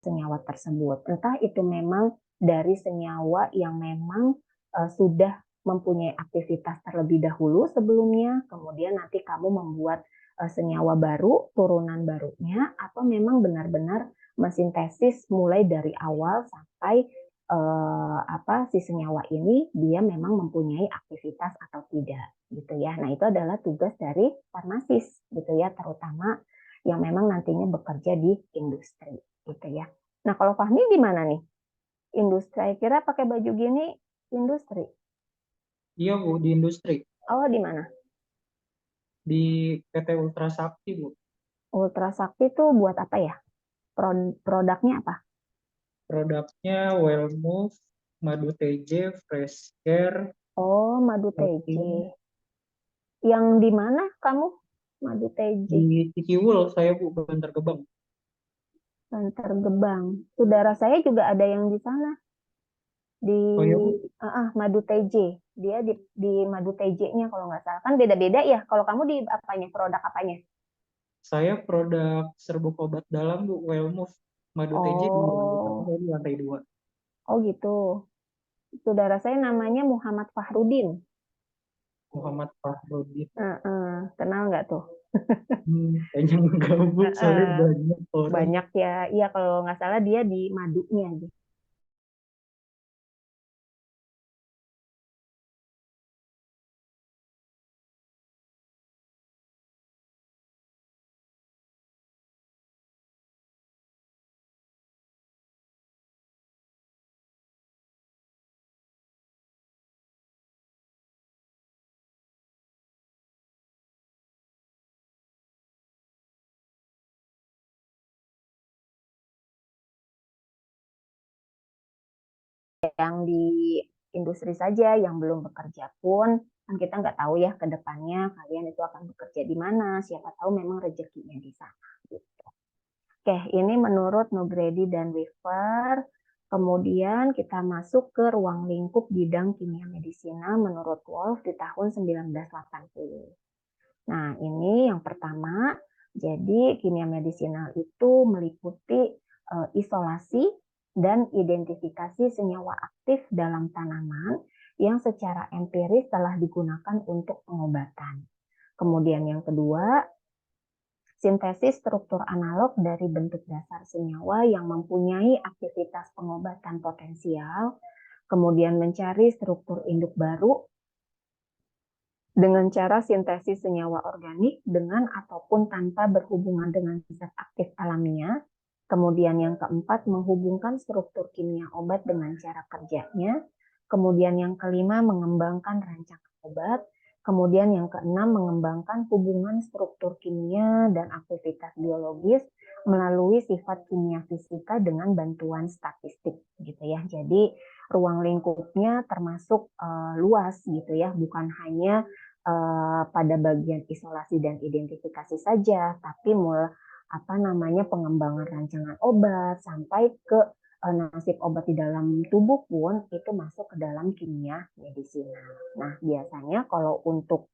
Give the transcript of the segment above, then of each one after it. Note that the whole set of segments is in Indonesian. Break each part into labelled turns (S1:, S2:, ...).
S1: senyawa tersebut. Entah itu memang dari senyawa yang memang sudah mempunyai aktivitas terlebih dahulu sebelumnya, kemudian nanti kamu membuat senyawa baru, turunan barunya, atau memang benar-benar mensintesis mulai dari awal sampai si senyawa ini dia memang mempunyai aktivitas atau tidak gitu ya. Nah, itu adalah tugas dari farmasis gitu ya, terutama yang memang nantinya bekerja di industri gitu ya. Nah, kalau Fahmi gimana nih? Industri, kira pakai baju gini industri.
S2: Iya Bu, di industri.
S1: Oh, di mana?
S2: Di PT Ultra Sakti Bu.
S1: Ultra Sakti tuh buat apa ya? Produknya apa?
S2: Produknya Wellmove, Madu TJ, Fresh Care,
S1: Oh, Madu TJ.
S2: Protein.
S1: Yang di mana kamu? Madu TJ.
S2: Di Cikiwul saya Bu, Bantar Gebang.
S1: Bantar Gebang. Saudara saya juga ada yang di sana. Di
S2: Oh ya Bu,
S1: Madu TJ. Dia di Madu TJ-nya kalau nggak salah. Kan beda-beda ya. Kalau kamu di apanya? Produk apanya?
S2: saya produk serbuk obat dalam Bu, Wellmove. Madu TJ di lantai satu,
S1: Oh,
S2: saya di lantai 2.
S1: oh gitu. Saudara saya namanya Muhammad Fahrudin.
S2: Muhammad Fahrudin.
S1: Kenal nggak tuh?
S2: Kayaknya enggak Bu, soalnya banyak orang.
S1: Banyak ya. Iya, kalau nggak salah dia di madunya gitu. Yang di industri saja, yang belum bekerja pun, kan kita nggak tahu ya ke depannya kalian itu akan bekerja di mana. Siapa tahu memang rezekinya di sana. Gitu. Oke, ini menurut Nugredi dan Weaver. Kemudian kita masuk ke ruang lingkup bidang kimia medisina menurut Wolf di tahun 1980. Nah, ini yang pertama. Jadi, kimia medisinal itu meliputi isolasi dan identifikasi senyawa aktif dalam tanaman yang secara empiris telah digunakan untuk pengobatan. Kemudian yang kedua, sintesis struktur analog dari bentuk dasar senyawa yang mempunyai aktivitas pengobatan potensial, kemudian mencari struktur induk baru dengan cara sintesis senyawa organik dengan ataupun tanpa berhubungan dengan zat aktif alamiah. Kemudian yang keempat, menghubungkan struktur kimia obat dengan cara kerjanya. Kemudian yang kelima, mengembangkan rancangan obat. Kemudian yang keenam, mengembangkan hubungan struktur kimia dan aktivitas biologis melalui sifat kimia fisika dengan bantuan statistik gitu ya. Jadi ruang lingkupnya termasuk luas gitu ya, bukan hanya pada bagian isolasi dan identifikasi saja, tapi pengembangan rancangan obat sampai ke nasib obat di dalam tubuh pun itu masuk ke dalam kimia medisina. Nah, biasanya kalau untuk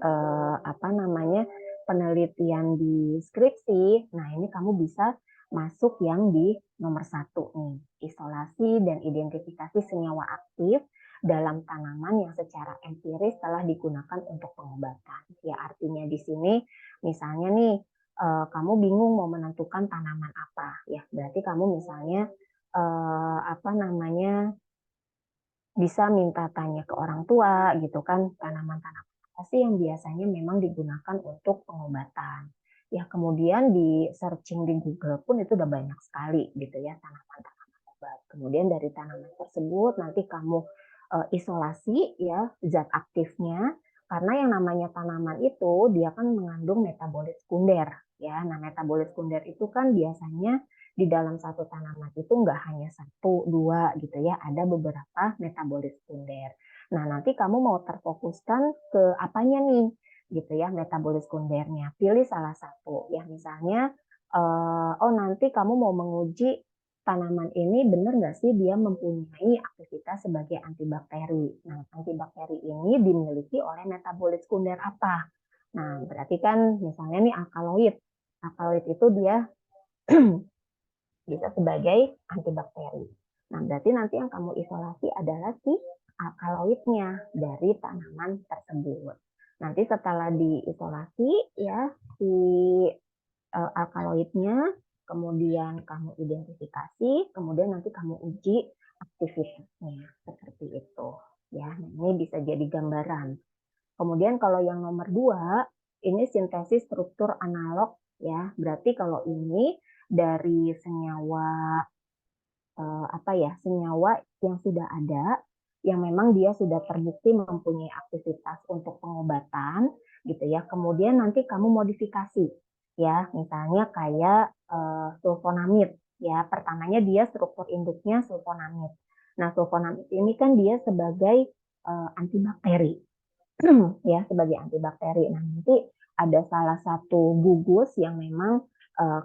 S1: eh, apa namanya penelitian di skripsi, nah ini kamu bisa masuk yang di nomor 1 nih, isolasi dan identifikasi senyawa aktif dalam tanaman yang secara empiris telah digunakan untuk pengobatan. Ya artinya di sini misalnya nih kamu bingung mau menentukan tanaman apa, ya berarti kamu misalnya bisa minta tanya ke orang tua gitu kan, tanaman-tanaman apa sih yang biasanya memang digunakan untuk pengobatan. Ya kemudian di searching di Google pun itu udah banyak sekali gitu ya tanaman-tanaman obat. Kemudian dari tanaman tersebut nanti kamu isolasi ya zat aktifnya, karena yang namanya tanaman itu dia kan mengandung metabolit sekunder ya. Nah, metabolit sekunder itu kan biasanya di dalam satu tanaman itu nggak hanya satu, dua gitu ya, ada beberapa metabolit sekunder. Nah, nanti kamu mau terfokuskan ke apanya nih, gitu ya, metabolit sekundernya. Pilih salah satu, ya misalnya, nanti kamu mau menguji tanaman ini benar nggak sih dia mempunyai aktivitas sebagai antibakteri. Nah, antibakteri ini dimiliki oleh metabolit sekunder apa? Nah, berarti kan misalnya nih alkaloid. Alkaloid itu dia bisa sebagai antibakteri. Nah, berarti nanti yang kamu isolasi adalah si alkaloidnya dari tanaman tersebut. Nanti setelah diisolasi ya si alkaloidnya, kemudian kamu identifikasi, kemudian nanti kamu uji aktivitasnya seperti itu. Ya, nah ini bisa jadi gambaran. Kemudian kalau yang nomor 2, ini sintesis struktur analog ya. Berarti kalau ini dari senyawa senyawa yang sudah ada, yang memang dia sudah terbukti mempunyai aktivitas untuk pengobatan gitu ya. Kemudian nanti kamu modifikasi ya, misalnya kayak sulfonamid ya. Pertamanya dia struktur induknya sulfonamid. Nah, sulfonamid ini kan dia sebagai antibakteri ya, sebagai antibakteri. Nah, nanti ada salah satu gugus yang memang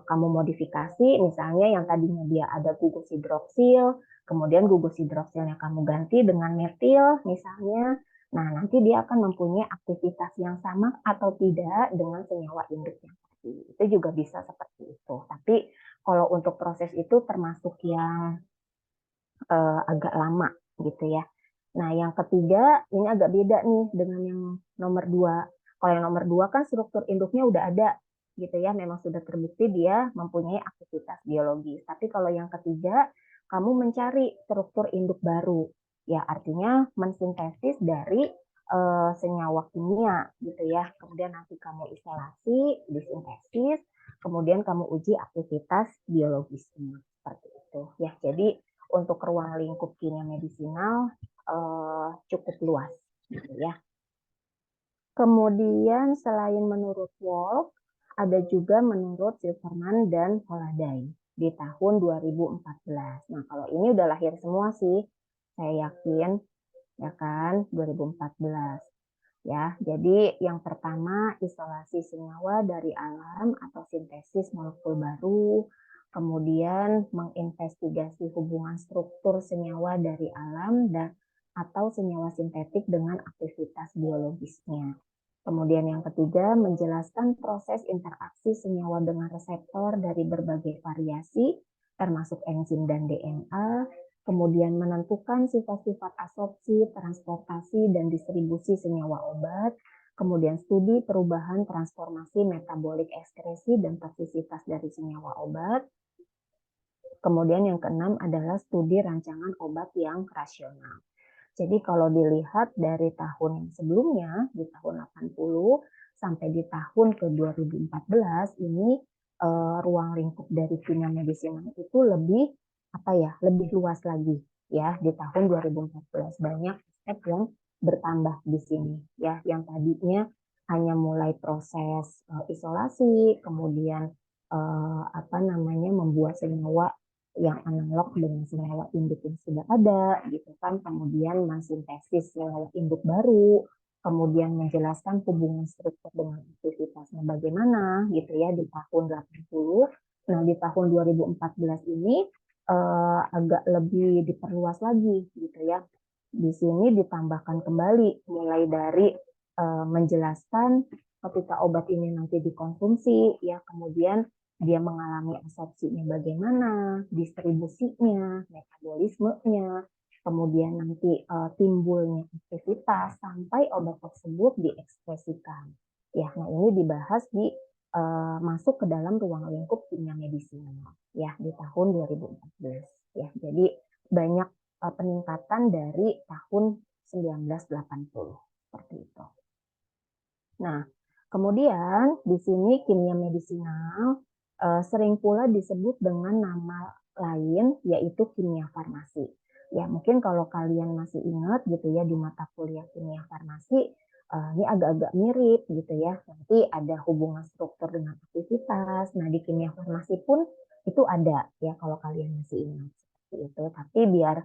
S1: kamu modifikasi, misalnya yang tadinya dia ada gugus hidroksil, kemudian gugus hidroksilnya kamu ganti dengan metil misalnya. Nah, nanti dia akan mempunyai aktivitas yang sama atau tidak dengan senyawa induk yang tadi. Itu juga bisa seperti itu. Tapi kalau untuk proses itu termasuk yang agak lama gitu ya. Nah, yang ketiga ini agak beda nih dengan yang nomor 2. Kalau yang nomor 2 kan struktur induknya udah ada gitu ya, memang sudah terbukti dia mempunyai aktivitas biologis. Tapi kalau yang ketiga, kamu mencari struktur induk baru. Ya, artinya mensintesis dari senyawa kimia gitu ya. Kemudian nanti kamu isolasi, disintesis, kemudian kamu uji aktivitas biologisnya. Seperti itu ya. Jadi untuk ruang lingkup kimia medisinal cukup luas gitu ya. Kemudian selain menurut Wolf, ada juga menurut Silverman dan Holliday di tahun 2014. Nah, kalau ini udah lahir semua sih, saya yakin ya kan, 2014. Ya, jadi yang pertama isolasi senyawa dari alam atau sintesis molekul baru, kemudian menginvestigasi hubungan struktur senyawa dari alam dan atau senyawa sintetik dengan aktivitas biologisnya. Kemudian yang ketiga, menjelaskan proses interaksi senyawa dengan reseptor dari berbagai variasi, termasuk enzim dan DNA, kemudian menentukan sifat-sifat absorpsi, transportasi, dan distribusi senyawa obat, kemudian studi perubahan transformasi metabolik ekskresi dan toksisitas dari senyawa obat, kemudian yang keenam adalah studi rancangan obat yang rasional. Jadi kalau dilihat dari tahun yang sebelumnya, di tahun 80 sampai di tahun ke 2014 ini ruang lingkup dari kimia medisinal itu lebih luas lagi ya. Di tahun 2014 banyak aspek yang bertambah di sini ya, yang tadinya hanya mulai proses isolasi, kemudian membuat senyawa yang analog dengan senyawa induk yang sudah ada gitu kan, kemudian mensintesis senyawa induk baru, kemudian menjelaskan hubungan struktur dengan aktivitasnya bagaimana gitu ya di tahun 80. Nah, di tahun 2014 ini agak lebih diperluas lagi gitu ya. Di sini ditambahkan kembali mulai dari menjelaskan ketika obat ini nanti dikonsumsi ya, kemudian dia mengalami absorpsinya bagaimana, distribusinya, metabolismenya, kemudian nanti timbulnya aktivitas sampai obat tersebut diekspresikan. Ya, nah ini dibahas di masuk ke dalam ruang lingkup kimia medisinal ya di tahun 2014 ya. Jadi banyak peningkatan dari tahun 1980 seperti itu. Nah, kemudian di sini kimia medisinal sering pula disebut dengan nama lain yaitu kimia farmasi. Ya, mungkin kalau kalian masih ingat gitu ya di mata kuliah kimia farmasi ini agak-agak mirip gitu ya. Nanti ada hubungan struktur dengan aktivitas. Nah, di kimia farmasi pun itu ada ya kalau kalian masih ingat seperti itu. Tapi biar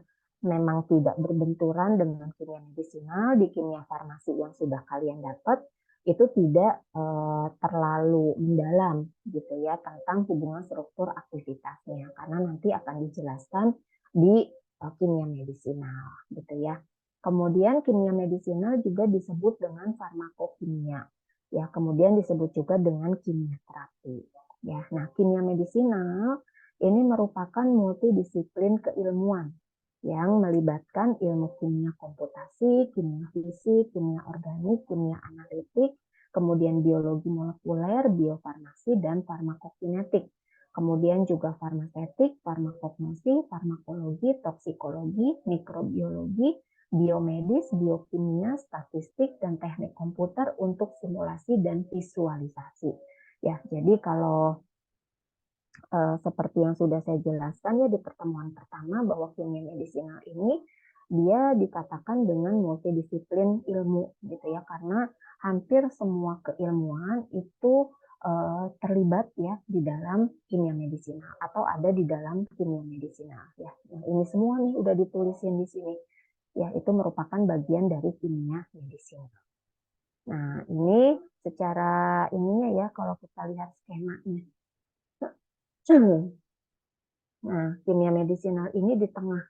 S1: memang tidak berbenturan dengan kimia medisinal, di kimia farmasi yang sudah kalian dapat itu tidak terlalu mendalam gitu ya tentang hubungan struktur aktivitasnya, karena nanti akan dijelaskan di kimia medisinal gitu ya. Kemudian kimia medisinal juga disebut dengan farmakokimia ya, kemudian disebut juga dengan kimia terapi ya. Nah, kimia medisinal ini merupakan multidisiplin keilmuan yang melibatkan ilmu kimia komputasi, kimia fisik, kimia organik, kimia analitik, kemudian biologi molekuler, biofarmasi, dan farmakokinetik. Kemudian juga farmasetik, farmakognosi, farmakologi, toksikologi, mikrobiologi, biomedis, biokimia, statistik, dan teknik komputer untuk simulasi dan visualisasi. Ya, jadi kalau seperti yang sudah saya jelaskan ya di pertemuan pertama bahwa kimia medisinal ini dia dikatakan dengan multidisiplin ilmu gitu ya, karena hampir semua keilmuan itu terlibat ya di dalam kimia medisinal atau ada di dalam kimia medisinal ya. Nah, ini semua nih udah ditulisin di sini ya, itu merupakan bagian dari kimia medisinal. Nah, ini secara ininya ya kalau kita lihat skemanya. Nah, kimia medisinal ini di tengah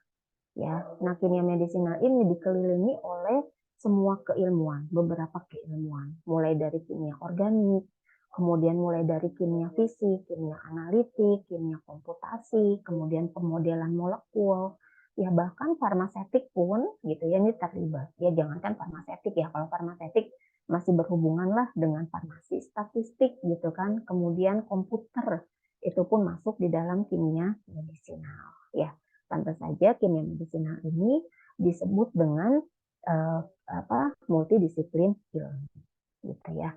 S1: ya. Nah, kimia medisinal ini dikelilingi oleh semua keilmuan, beberapa keilmuan, mulai dari kimia organik, kemudian mulai dari kimia fisik, kimia analitik, kimia komputasi, kemudian pemodelan molekul, ya bahkan farmasetik pun gitu ya ini terlibat. Ya jangankan farmasetik ya, kalau farmasetik masih berhubungan lah dengan farmasi, statistik gitu kan, kemudian komputer itu pun masuk di dalam kimia medisinal ya. Pantas saja kimia medisinal ini disebut dengan multidisiplin ilmu gitu ya.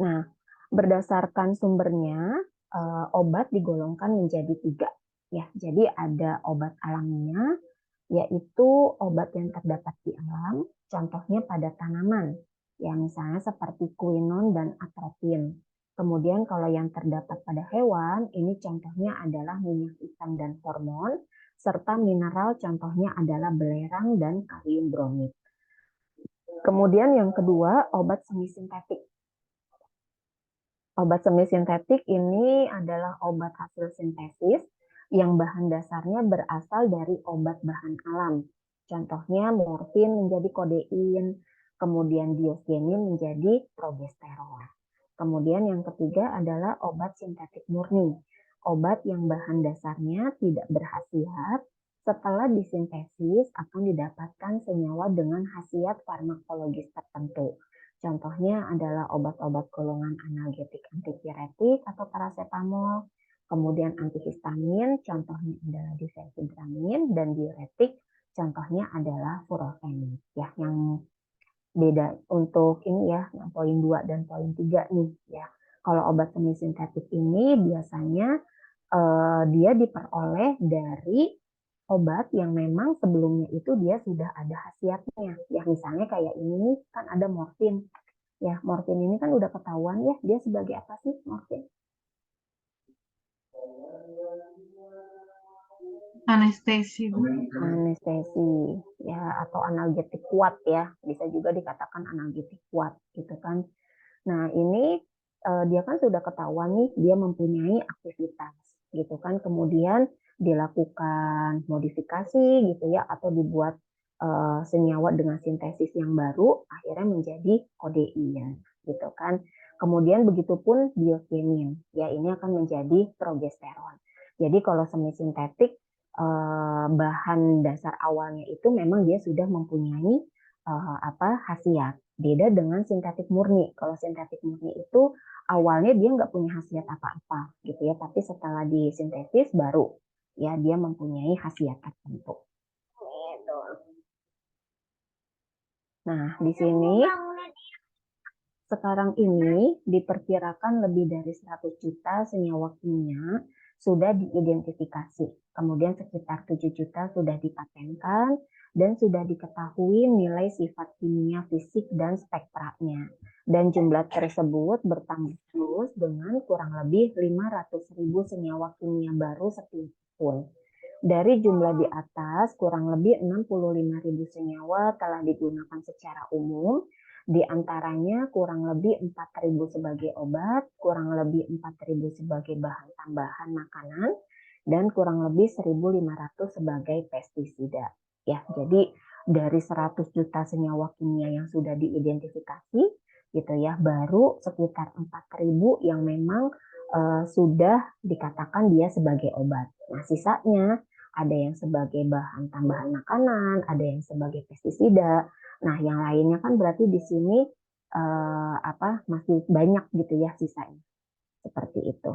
S1: Nah, berdasarkan sumbernya obat digolongkan menjadi 3 ya. Jadi ada obat alamiah yaitu obat yang terdapat di alam, contohnya pada tanaman, ya misalnya seperti quinon dan atropin. Kemudian kalau yang terdapat pada hewan, ini contohnya adalah minyak hitam dan hormon, serta mineral contohnya adalah belerang dan kalium bromid. Kemudian yang kedua, obat semi sintetik. Obat semi sintetik ini adalah obat hasil sintesis yang bahan dasarnya berasal dari obat bahan alam. Contohnya morfin menjadi kodein, kemudian diosgenin menjadi progesteron. Kemudian yang ketiga adalah obat sintetik murni. Obat yang bahan dasarnya tidak berkhasiat, setelah disintesis akan didapatkan senyawa dengan khasiat farmakologis tertentu. Contohnya adalah obat-obat golongan analgetik antipiretik atau paracetamol, kemudian antihistamin, contohnya adalah difenhidramin, dan diuretik, contohnya adalah furosemid. Ya, yang beda untuk ini ya, yang poin 2 dan poin 3 nih ya. Kalau obat semi sintetik ini biasanya dia diperoleh dari obat yang memang sebelumnya itu dia sudah ada khasiatnya. Ya misalnya kayak ini nih kan ada morfin. Ya, morfin ini kan udah ketahuan ya dia sebagai apa sih morfin?
S3: Anestesi.
S1: Anestesi ya atau analgetik kuat ya. Bisa juga dikatakan analgetik kuat gitu kan. Nah, ini dia kan sudah ketahuan nih dia mempunyai aktivitas gitu kan. Kemudian dilakukan modifikasi gitu ya atau dibuat senyawa dengan sintesis yang baru akhirnya menjadi kodein gitu kan. Kemudian begitupun biokemin ya ini akan menjadi progesteron. Jadi kalau semi sintetik bahan dasar awalnya itu memang dia sudah mempunyai khasiat. Beda dengan sintetik murni. Kalau sintetik murni itu awalnya dia nggak punya khasiat apa-apa gitu ya, tapi setelah disintesis baru ya dia mempunyai khasiat tertentu. Gitu. Nah, di sini sekarang ini diperkirakan lebih dari 100 juta senyawa kimia sudah diidentifikasi. Kemudian sekitar 7 juta sudah dipatenkan dan sudah diketahui nilai sifat kimia fisik dan spektranya. Dan jumlah tersebut bertambah terus dengan kurang lebih 500.000 senyawa kimia baru setiap tahun. Dari jumlah di atas, kurang lebih 65.000 senyawa telah digunakan secara umum, di antaranya kurang lebih 4.000 sebagai obat, kurang lebih 4.000 sebagai bahan tambahan makanan, dan kurang lebih 1.500 sebagai pestisida. Ya, jadi dari 100 juta senyawa kimia yang sudah diidentifikasi, gitu ya, baru sekitar 4.000 yang memang sudah dikatakan dia sebagai obat. Nah, sisanya ada yang sebagai bahan tambahan makanan, ada yang sebagai pestisida. Nah, yang lainnya kan berarti di sini masih banyak gitu ya sisanya. Seperti itu.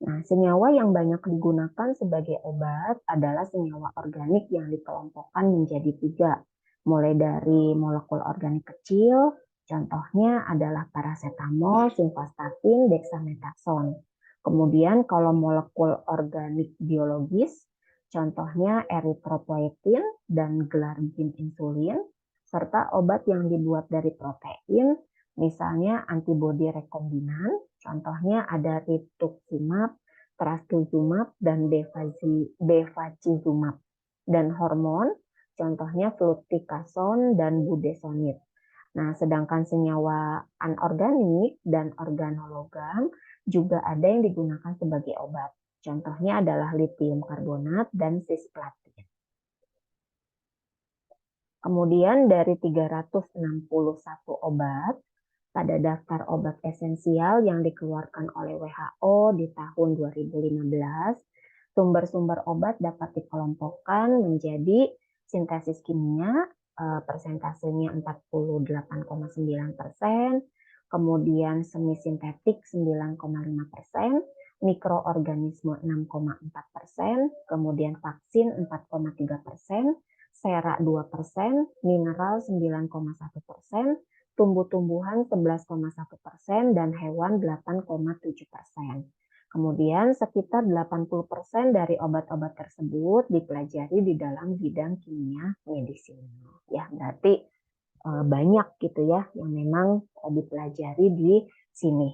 S1: Nah, senyawa yang banyak digunakan sebagai obat adalah senyawa organik yang dikelompokkan menjadi 3, mulai dari molekul organik kecil, contohnya adalah paracetamol, simvastatin, dexamethasone. Kemudian kalau molekul organik biologis, contohnya eritropoietin dan glargin insulin, serta obat yang dibuat dari protein, misalnya antibodi rekombinan, contohnya ada rituximab, trastuzumab, dan bevacizumab. Dan hormon, contohnya fluticasone dan budesonide. Nah, sedangkan senyawa anorganik dan organologam juga ada yang digunakan sebagai obat. Contohnya adalah litium karbonat dan cisplatin. Kemudian dari 361 obat, pada daftar obat esensial yang dikeluarkan oleh WHO di tahun 2015, sumber-sumber obat dapat dikelompokkan menjadi sintesis kimia, persentasenya 48,9%, kemudian semi sintetik 9,5%, mikroorganisme 6,4%, kemudian vaksin 4,3%, sera 2%, mineral 9,1%, tumbuh-tumbuhan 11,1%, dan hewan 8,7%. Kemudian sekitar 80% dari obat-obat tersebut dipelajari di dalam bidang kimia medis. Ya, berarti banyak gitu ya yang memang dipelajari di sini.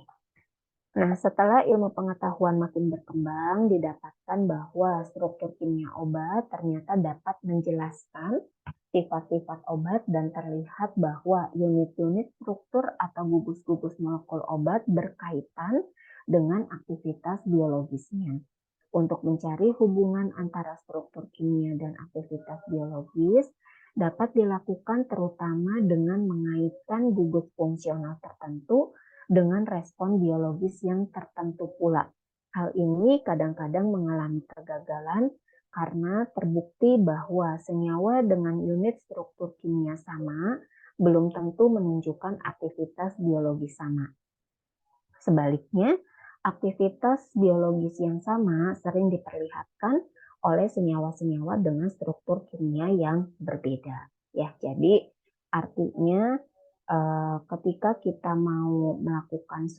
S1: Nah, setelah ilmu pengetahuan makin berkembang, didapatkan bahwa struktur kimia obat ternyata dapat menjelaskan sifat-sifat obat dan terlihat bahwa unit-unit struktur atau gugus-gugus molekul obat berkaitan dengan aktivitas biologisnya. Untuk mencari hubungan antara struktur kimia dan aktivitas biologis dapat dilakukan terutama dengan mengaitkan gugus fungsional tertentu dengan respon biologis yang tertentu pula. Hal ini kadang-kadang mengalami kegagalan karena terbukti bahwa senyawa dengan unit struktur kimia sama belum tentu menunjukkan aktivitas biologis sama. Sebaliknya, aktivitas biologis yang sama sering diperlihatkan oleh senyawa-senyawa dengan struktur kimia yang berbeda. Ya, jadi artinya ketika kita mau melakukan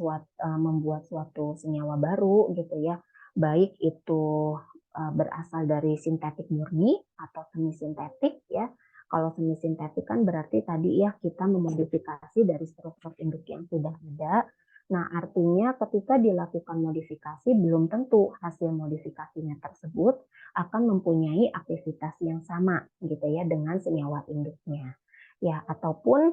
S1: membuat suatu senyawa baru gitu ya, baik itu berasal dari sintetik murni atau semi sintetik ya. Kalau semi sintetik kan berarti tadi ya kita memodifikasi dari struktur induk yang sudah ada. Nah, artinya ketika dilakukan modifikasi belum tentu hasil modifikasinya tersebut akan mempunyai aktivitas yang sama gitu ya dengan senyawa induknya. Ya, ataupun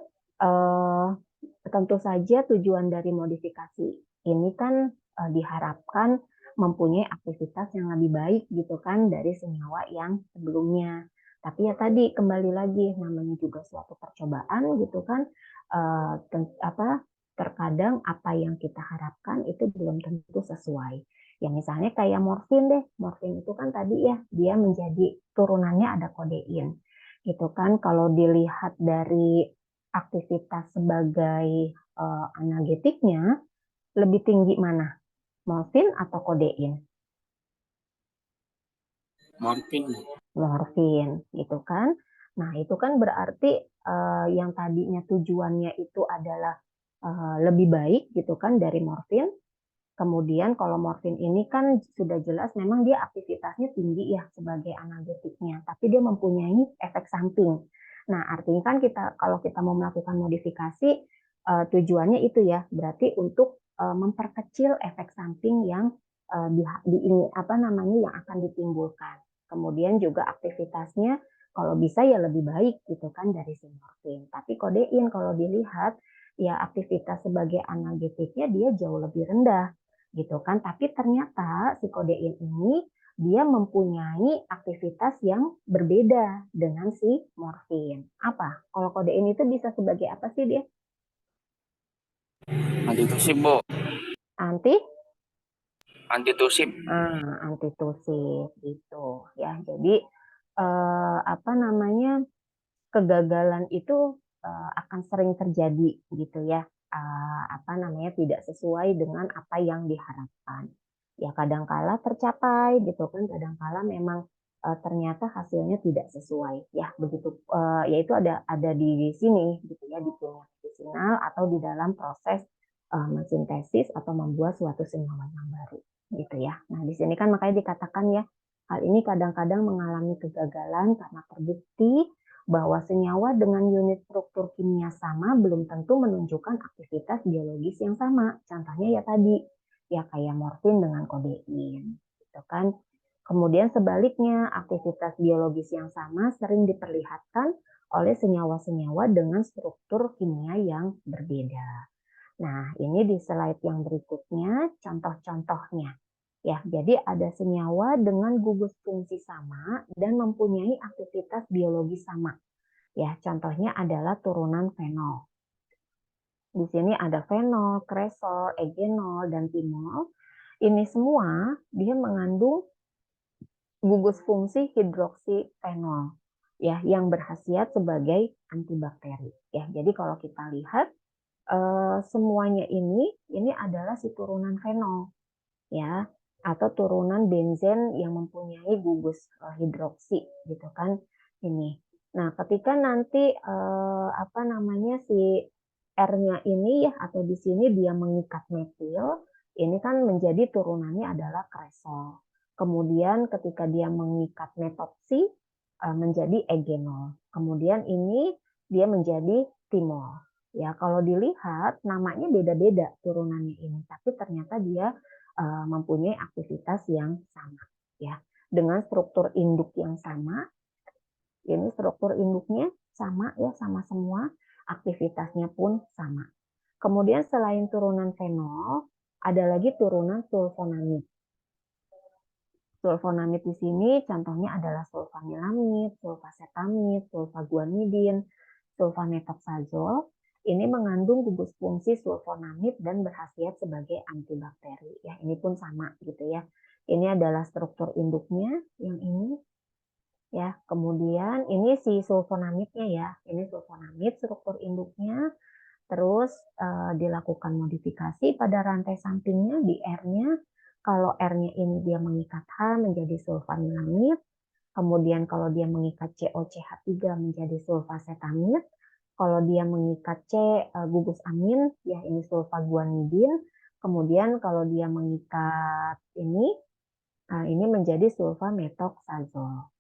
S1: tentu saja tujuan dari modifikasi ini kan diharapkan mempunyai aktivitas yang lebih baik gitu kan dari senyawa yang sebelumnya. Tapi ya tadi kembali lagi namanya juga suatu percobaan gitu kan, terkadang apa yang kita harapkan itu belum tentu sesuai. Ya misalnya kayak morfin deh, morfin itu kan tadi ya dia menjadi turunannya ada kodein gitu kan. Kalau dilihat dari aktivitas sebagai analgetiknya lebih tinggi mana? Morfin atau kodein?
S3: Morfin.
S1: Morfin, gitu kan? Nah, itu kan berarti yang tadinya tujuannya itu adalah lebih baik gitu kan dari morfin. Kemudian kalau morfin ini kan sudah jelas memang dia aktivitasnya tinggi ya sebagai analgetiknya, tapi dia mempunyai efek samping. Nah, artinya kan kalau kita mau melakukan modifikasi tujuannya itu ya, berarti untuk memperkecil efek samping yang yang akan ditimbulkan. Kemudian juga aktivitasnya kalau bisa ya lebih baik gitu kan dari si morfin. Tapi kodein kalau dilihat ya aktivitas sebagai analgetiknya dia jauh lebih rendah gitu kan. Tapi ternyata si kodein ini dia mempunyai aktivitas yang berbeda dengan si morfin. Apa? Kalau kodein itu bisa sebagai apa sih dia?
S3: Anti-gosip, Bu.
S1: Anti
S3: Antitusip.
S1: Antitusif gitu ya. Jadi apa namanya, kegagalan itu akan sering terjadi gitu ya. Apa namanya, tidak sesuai dengan apa yang diharapkan. Ya kadangkala tercapai gitu kan, kadangkala memang ternyata hasilnya tidak sesuai ya begitu. Yaitu ada di sini gitu ya, di kimia medisinal atau di dalam proses mensintesis atau membuat suatu senyawa yang baru gitu ya. Nah di sini kan makanya dikatakan ya, hal ini kadang-kadang mengalami kegagalan karena terbukti bahwa senyawa dengan unit struktur kimia sama belum tentu menunjukkan aktivitas biologis yang sama. Contohnya ya tadi, ya kayak morfin dengan kodein, gitu kan. Kemudian sebaliknya, aktivitas biologis yang sama sering diperlihatkan oleh senyawa-senyawa dengan struktur kimia yang berbeda. Nah, ini di slide yang berikutnya contoh-contohnya. Ya, jadi ada senyawa dengan gugus fungsi sama dan mempunyai aktivitas biologis sama. Ya, contohnya adalah turunan fenol. Di sini ada fenol, kresol, egenol, dan timol. Ini semua dia mengandung gugus fungsi hidroksifenol ya yang berkhasiat sebagai antibakteri. Ya, jadi kalau kita lihat semuanya ini adalah si turunan fenol ya, atau turunan benzen yang mempunyai gugus hidroksi gitu kan ini. Nah, ketika nanti apa namanya si R-nya ini ya, atau di sini dia mengikat metil, ini kan menjadi turunannya adalah kresol. Kemudian ketika dia mengikat metoksi menjadi egenol. Kemudian ini dia menjadi timol. Ya, kalau dilihat namanya beda-beda turunannya ini, tapi ternyata dia mempunyai aktivitas yang sama ya. Dengan struktur induk yang sama, ini struktur induknya sama ya, sama semua, aktivitasnya pun sama. Kemudian selain turunan fenol, ada lagi turunan sulfonamid. Sulfonamid di sini contohnya adalah sulfanilamid, sulfacetamid, sulfaguanidin, sulfamethoxazole. Ini mengandung gugus fungsi sulfonamid dan berkhasiat sebagai antibakteri. Ya, ini pun sama gitu ya. Ini adalah struktur induknya yang ini ya. Kemudian ini si sulfonamidnya ya. Ini sulfonamid struktur induknya. Terus dilakukan modifikasi pada rantai sampingnya di R-nya. Kalau R-nya ini dia mengikat H menjadi sulfanilamid. Kemudian kalau dia mengikat COCH3 menjadi sulfacetamid. Kalau dia mengikat C gugus amin, ya ini sulfaguanidin. Kemudian kalau dia mengikat ini menjadi sulfamethoxazole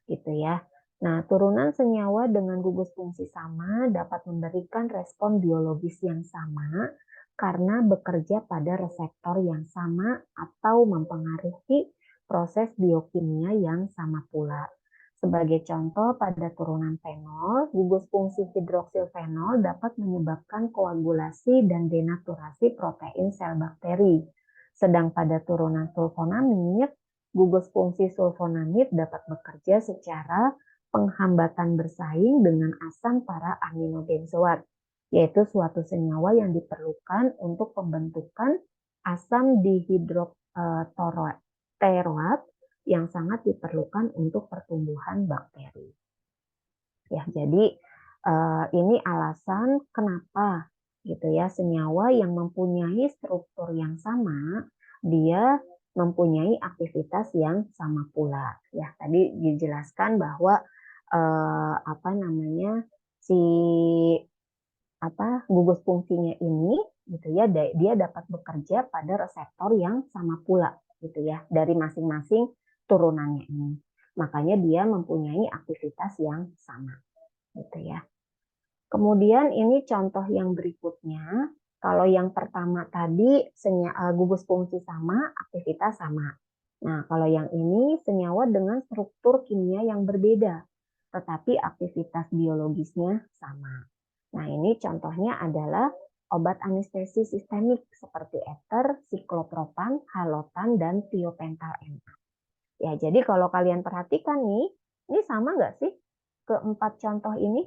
S1: gitu ya. Nah, turunan senyawa dengan gugus fungsi sama dapat memberikan respon biologis yang sama karena bekerja pada reseptor yang sama atau mempengaruhi proses biokimia yang sama pula. Sebagai contoh, pada turunan fenol, gugus fungsi hidroksilfenol dapat menyebabkan koagulasi dan denaturasi protein sel bakteri. Sedang pada turunan sulfonamid, gugus fungsi sulfonamid dapat bekerja secara penghambatan bersaing dengan asam para aminobenzoat, yaitu suatu senyawa yang diperlukan untuk pembentukan asam dihidrokteroat yang sangat diperlukan untuk pertumbuhan bakteri. Ya, jadi ini alasan kenapa gitu ya, senyawa yang mempunyai struktur yang sama dia mempunyai aktivitas yang sama pula. Ya, tadi dijelaskan bahwa apa namanya si gugus fungsinya ini gitu ya, dia dapat bekerja pada reseptor yang sama pula gitu ya dari masing-masing turunannya ini. Makanya dia mempunyai aktivitas yang sama gitu ya. Kemudian ini contoh yang berikutnya. Kalau yang pertama tadi gugus fungsi sama, aktivitas sama. Nah, kalau yang ini senyawa dengan struktur kimia yang berbeda, tetapi aktivitas biologisnya sama. Nah, ini contohnya adalah obat anestesi sistemik seperti ether, siklopropan, halotan, dan tiopental MA. Ya, jadi kalau kalian perhatikan nih, ini sama nggak sih keempat contoh ini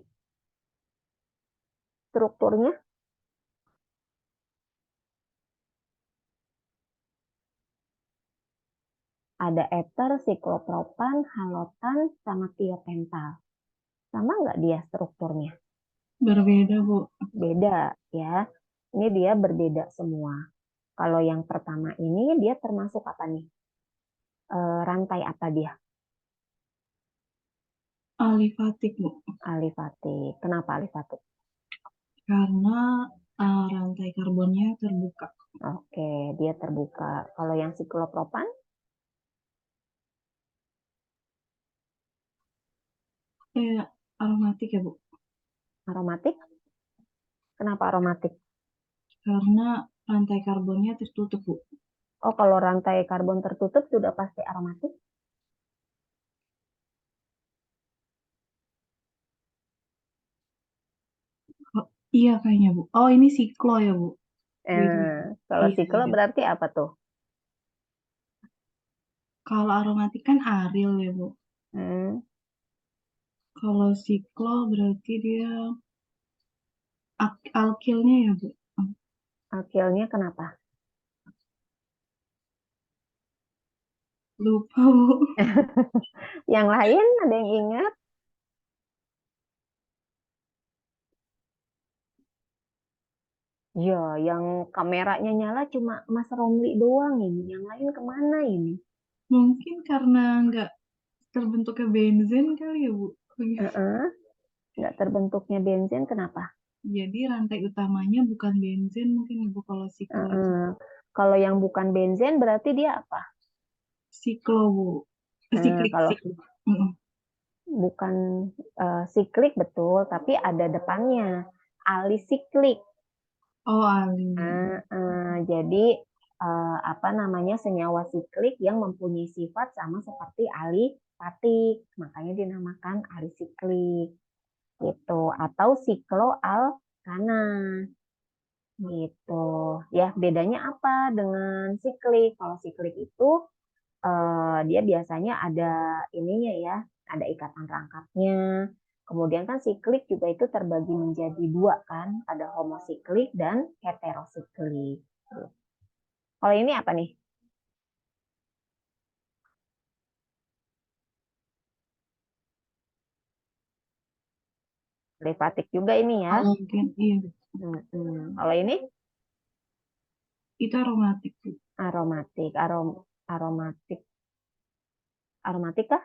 S1: strukturnya? ada eter, siklopropan, halotan, sama tiopental. Sama nggak dia strukturnya?
S3: Berbeda, Bu.
S1: Beda ya. Ini dia berbeda semua. Kalau yang pertama ini dia termasuk apa nih? Rantai apa dia?
S3: Alifatik, Bu.
S1: Alifatik. Kenapa alifatik?
S3: Karena rantai karbonnya terbuka.
S1: Oke, dia terbuka. Kalau yang siklopropan?
S3: Aromatik ya, Bu.
S1: Aromatik? Kenapa aromatik?
S3: Karena rantai karbonnya tertutup, Bu.
S1: Oh, kalau rantai karbon tertutup sudah pasti aromatik?
S3: Oh, iya kayaknya, Bu. Oh, ini siklo ya, Bu. Beda.
S1: Kalau
S3: Iya,
S1: siklo
S3: iya.
S1: berarti apa tuh?
S3: Kalau aromatik kan aril ya, Bu.
S1: Hmm,
S3: Kalau siklo berarti dia alkilnya ya, Bu.
S1: alkilnya kenapa?
S3: Lupa, Bu.
S1: Yang lain ada yang ingat? Ya, yang kameranya nyala cuma Mas Romli doang ini. Yang lain kemana ini?
S3: Mungkin karena nggak terbentuknya benzen kali ya, Bu.
S1: Heeh, nggak terbentuknya benzen, kenapa?
S3: Jadi rantai utamanya bukan benzen mungkin ya, Bu, kalau siklo itu.
S1: Heeh. Kalau yang bukan benzen berarti dia apa?
S3: Siklo, Bu. Siklik,
S1: Kalau
S3: siklik. Mm-mm.
S1: bukan siklik betul, tapi ada depannya alisiklik.
S3: Oh, ali.
S1: Jadi apa namanya senyawa siklik yang mempunyai sifat sama seperti alifatik, makanya dinamakan alisiklik gitu atau sikloalkana gitu. Ya, bedanya apa dengan siklik? Kalau siklik itu dia biasanya ada ininya ya, ada ikatan rangkapnya. Kemudian kan siklik juga itu terbagi menjadi dua kan, ada homosiklik dan heterosiklik. Kalau ini apa nih? Alifatik juga ini ya.
S3: Halogen, iya.
S1: Kalau ini
S3: Itu aromatik, Bu.
S1: aromatik, aromatik, aromatik kah?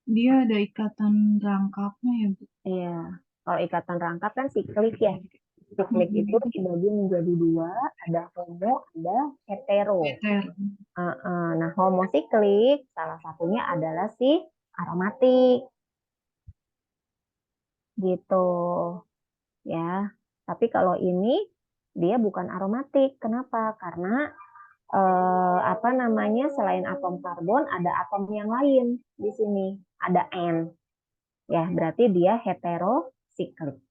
S3: Dia ada ikatan rangkapnya ya, Bu.
S1: Iya. Kalau ikatan rangkap kan siklik ya. Siklik itu
S3: Mm-mm.
S1: dibagi menjadi dua, ada homo, ada hetero.
S3: Eter.
S1: Nah, homosiklik salah satunya adalah si aromatik gitu ya. Tapi kalau ini dia bukan aromatik. Kenapa? Karena apa namanya selain atom karbon ada atom yang lain di sini. Ada N. Ya, berarti dia heterosiklik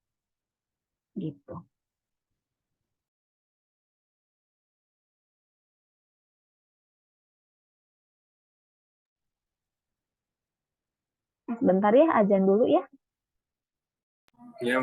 S1: gitu. Bentar ya, azan dulu ya.
S4: Ya,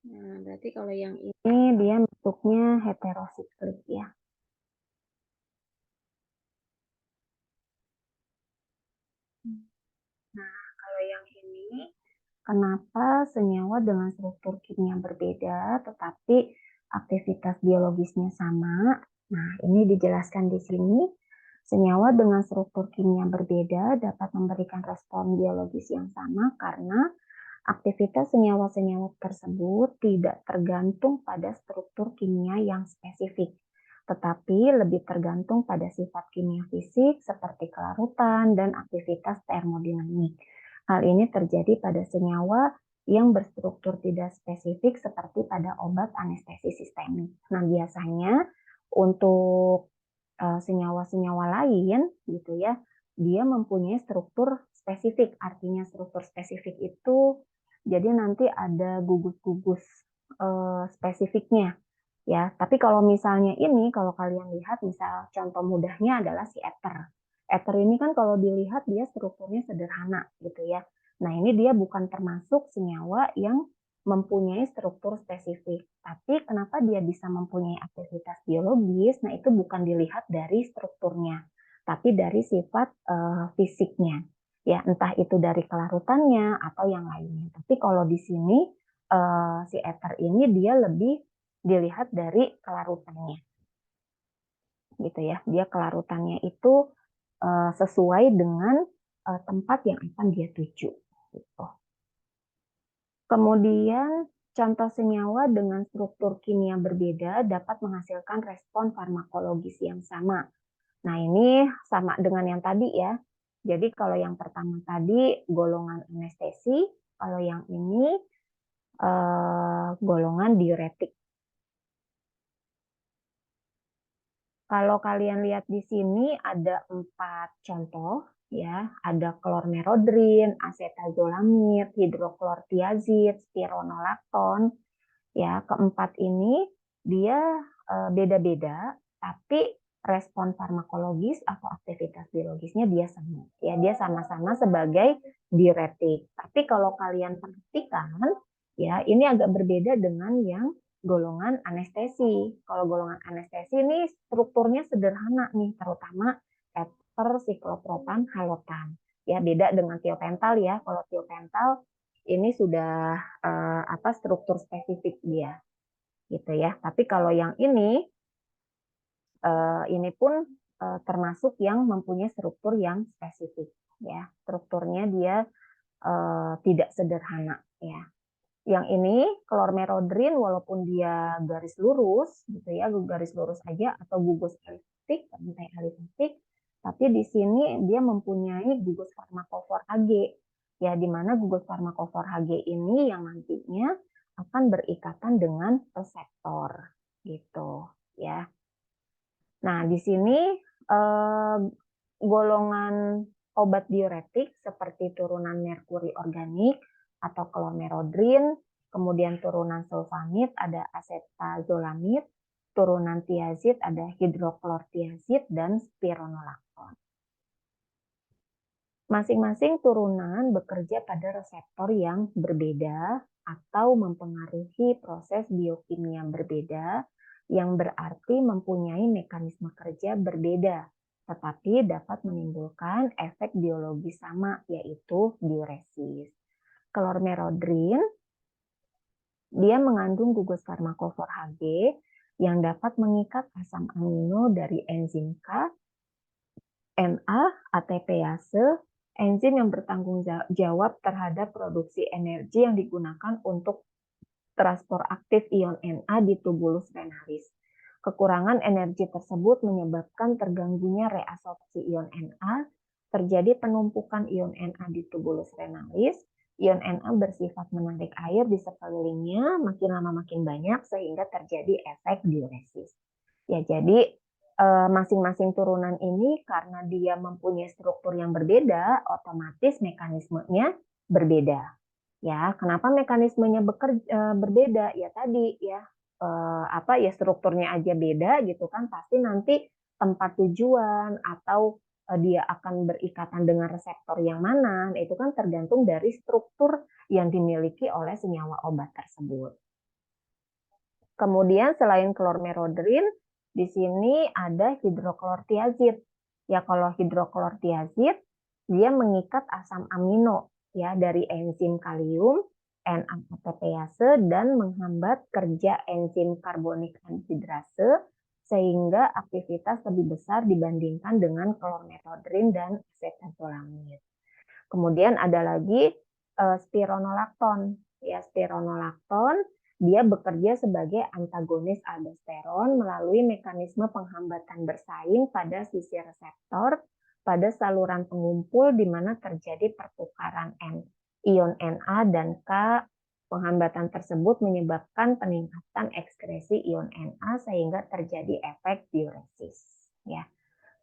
S1: Nah, berarti kalau yang ini dia bentuknya heterosiklik ya. Nah, kalau yang ini, kenapa senyawa dengan struktur kimia berbeda tetapi aktivitas biologisnya sama? Nah, ini dijelaskan di sini. Senyawa dengan struktur kimia berbeda dapat memberikan respon biologis yang sama karena aktivitas senyawa-senyawa tersebut tidak tergantung pada struktur kimia yang spesifik, tetapi lebih tergantung pada sifat kimia fisik seperti kelarutan dan aktivitas termodinamik. Hal ini terjadi pada senyawa yang berstruktur tidak spesifik seperti pada obat anestesi sistemik. Nah, biasanya untuk senyawa-senyawa lain gitu ya, dia mempunyai struktur spesifik. Artinya struktur spesifik itu jadi nanti ada gugus-gugus spesifiknya ya. Tapi kalau misalnya ini, kalau kalian lihat, misal contoh mudahnya adalah si ether. Ether ini kan kalau dilihat dia strukturnya sederhana gitu ya. Nah, ini dia bukan termasuk senyawa yang mempunyai struktur spesifik. Tapi kenapa dia bisa mempunyai aktivitas biologis? Nah, itu bukan dilihat dari strukturnya, tapi dari sifat fisiknya. Ya, entah itu dari kelarutannya atau yang lainnya. Tapi kalau di sini si ether ini dia lebih dilihat dari kelarutannya. Gitu ya. Dia kelarutannya itu sesuai dengan tempat yang akan dia tuju. Gitu. Kemudian contoh senyawa dengan struktur kimia berbeda dapat menghasilkan respon farmakologis yang sama. Nah, ini sama dengan yang tadi ya. Jadi kalau yang pertama tadi golongan anestesi, kalau yang ini golongan diuretik. Kalau kalian lihat di sini ada 4 contoh ya, ada klormerodrin, acetazolamid, hidroklortiazid, spironolakton. Ya, keempat ini dia beda-beda, tapi respon farmakologis atau aktivitas biologisnya dia sama. Ya, dia sama-sama sebagai diuretik. Tapi kalau kalian perhatikan, ya ini agak berbeda dengan yang golongan anestesi. Kalau golongan anestesi ini strukturnya sederhana nih, terutama ether, siklopropan, halotan. Ya, beda dengan tiopental ya. Kalau tiopental ini sudah struktur spesifik dia gitu ya. Tapi kalau yang ini pun termasuk yang mempunyai struktur yang spesifik ya. Strukturnya dia tidak sederhana ya. Yang ini klormerodrin walaupun dia garis lurus gitu ya, garis lurus aja atau gugus eliptik, rantai eliptik, tapi di sini dia mempunyai gugus farmakofor Hg. Ya, di mana gugus farmakofor Hg ini yang nantinya akan berikatan dengan reseptor gitu ya. Nah, di sini golongan obat diuretik seperti turunan merkuri organik atau klormerodrin, kemudian turunan sulfamid ada acetazolamid, turunan tiazid ada hidroklortiazid dan spironolakton. Masing-masing turunan bekerja pada reseptor yang berbeda atau mempengaruhi proses biokimia berbeda yang berarti mempunyai mekanisme kerja berbeda, tetapi dapat menimbulkan efek biologis sama, yaitu diuresis. Klormerodrin, dia mengandung gugus farmakofor Hg yang dapat mengikat asam amino dari enzim K, Na, ATPase, enzim yang bertanggung jawab terhadap produksi energi yang digunakan untuk transport aktif ion Na di tubulus renalis. Kekurangan energi tersebut menyebabkan terganggunya reabsorpsi ion Na, terjadi penumpukan ion Na di tubulus renalis, ion Na bersifat menarik air di sekelilingnya, makin lama makin banyak sehingga terjadi efek diuresis. Ya, jadi masing-masing turunan ini karena dia mempunyai struktur yang berbeda, otomatis mekanismenya berbeda. Ya, kenapa mekanismenya berbeda? Ya tadi ya strukturnya aja beda gitu kan, pasti nanti tempat tujuan atau dia akan berikatan dengan reseptor yang mana, itu kan tergantung dari struktur yang dimiliki oleh senyawa obat tersebut. Kemudian selain klormerodrin, di sini ada hidroklortiazid. Ya, kalau hidroklortiazid dia mengikat asam amino ya dari enzim kalium N-ATPase dan menghambat kerja enzim karbonik anhidrase sehingga aktivitas lebih besar dibandingkan dengan klormerodrin dan acetazolamid. Kemudian ada lagi spironolakton. Ya, spironolakton dia bekerja sebagai antagonis aldosteron melalui mekanisme penghambatan bersaing pada sisi reseptor pada saluran pengumpul di mana terjadi pertukaran ion Na dan K. Penghambatan tersebut menyebabkan peningkatan ekskresi ion Na sehingga terjadi efek diuresis. Ya.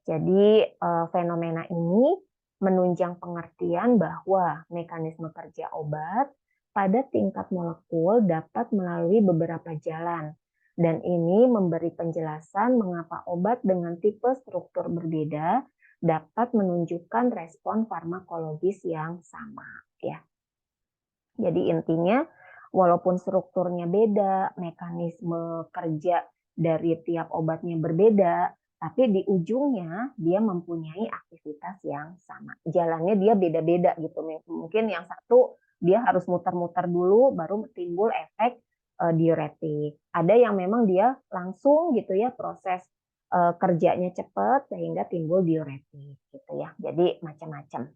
S1: Jadi fenomena ini menunjang pengertian bahwa mekanisme kerja obat pada tingkat molekul dapat melalui beberapa jalan. Dan ini memberi penjelasan mengapa obat dengan tipe struktur berbeda dapat menunjukkan respon farmakologis yang sama. Ya. Jadi intinya, walaupun strukturnya beda, mekanisme kerja dari tiap obatnya berbeda, tapi di ujungnya dia mempunyai aktivitas yang sama. Jalannya dia beda-beda gitu. Mungkin yang satu dia harus muter-muter dulu baru timbul efek diuretik. Ada yang memang dia langsung gitu ya proses kerjanya cepat sehingga timbul diuretik gitu ya. Jadi macam-macam.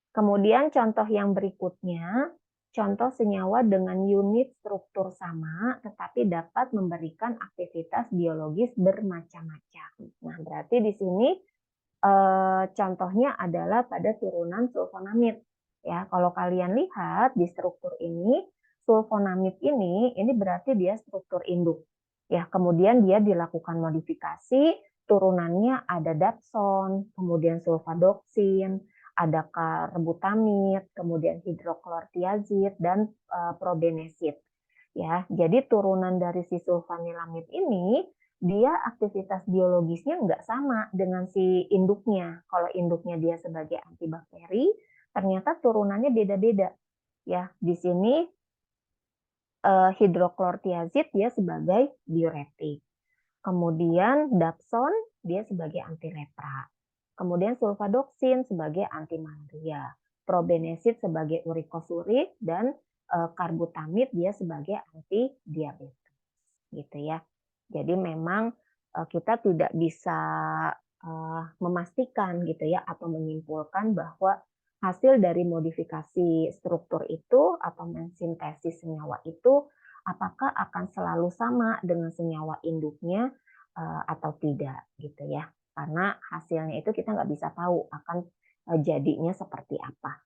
S1: Kemudian contoh yang berikutnya, contoh senyawa dengan unit struktur sama tetapi dapat memberikan aktivitas biologis bermacam-macam. Nah, berarti di sini contohnya adalah pada turunan sulfonamid. Ya, kalau kalian lihat di struktur ini, sulfonamid ini berarti dia struktur induk. Ya, kemudian dia dilakukan modifikasi, turunannya ada dapson, kemudian sulfadoksin, ada karbutamid, kemudian hidroklortiazid dan probenesid. Ya, jadi turunan dari si sulfanilamid ini dia aktivitas biologisnya nggak sama dengan si induknya. Kalau induknya dia sebagai antibakteri, ternyata turunannya beda-beda. Ya, di sini hidroklortiazid dia sebagai diuretik. Kemudian dapson dia sebagai antilepra. Kemudian sulfadoksin sebagai antimalaria. Probenesid sebagai urikosurik dan karbutamid dia sebagai antidiabetes. Gitu ya. Jadi memang kita tidak bisa memastikan gitu ya atau menyimpulkan bahwa hasil dari modifikasi struktur itu atau mensintesis senyawa itu apakah akan selalu sama dengan senyawa induknya atau tidak gitu ya. Karena hasilnya itu kita nggak bisa tahu akan jadinya seperti apa.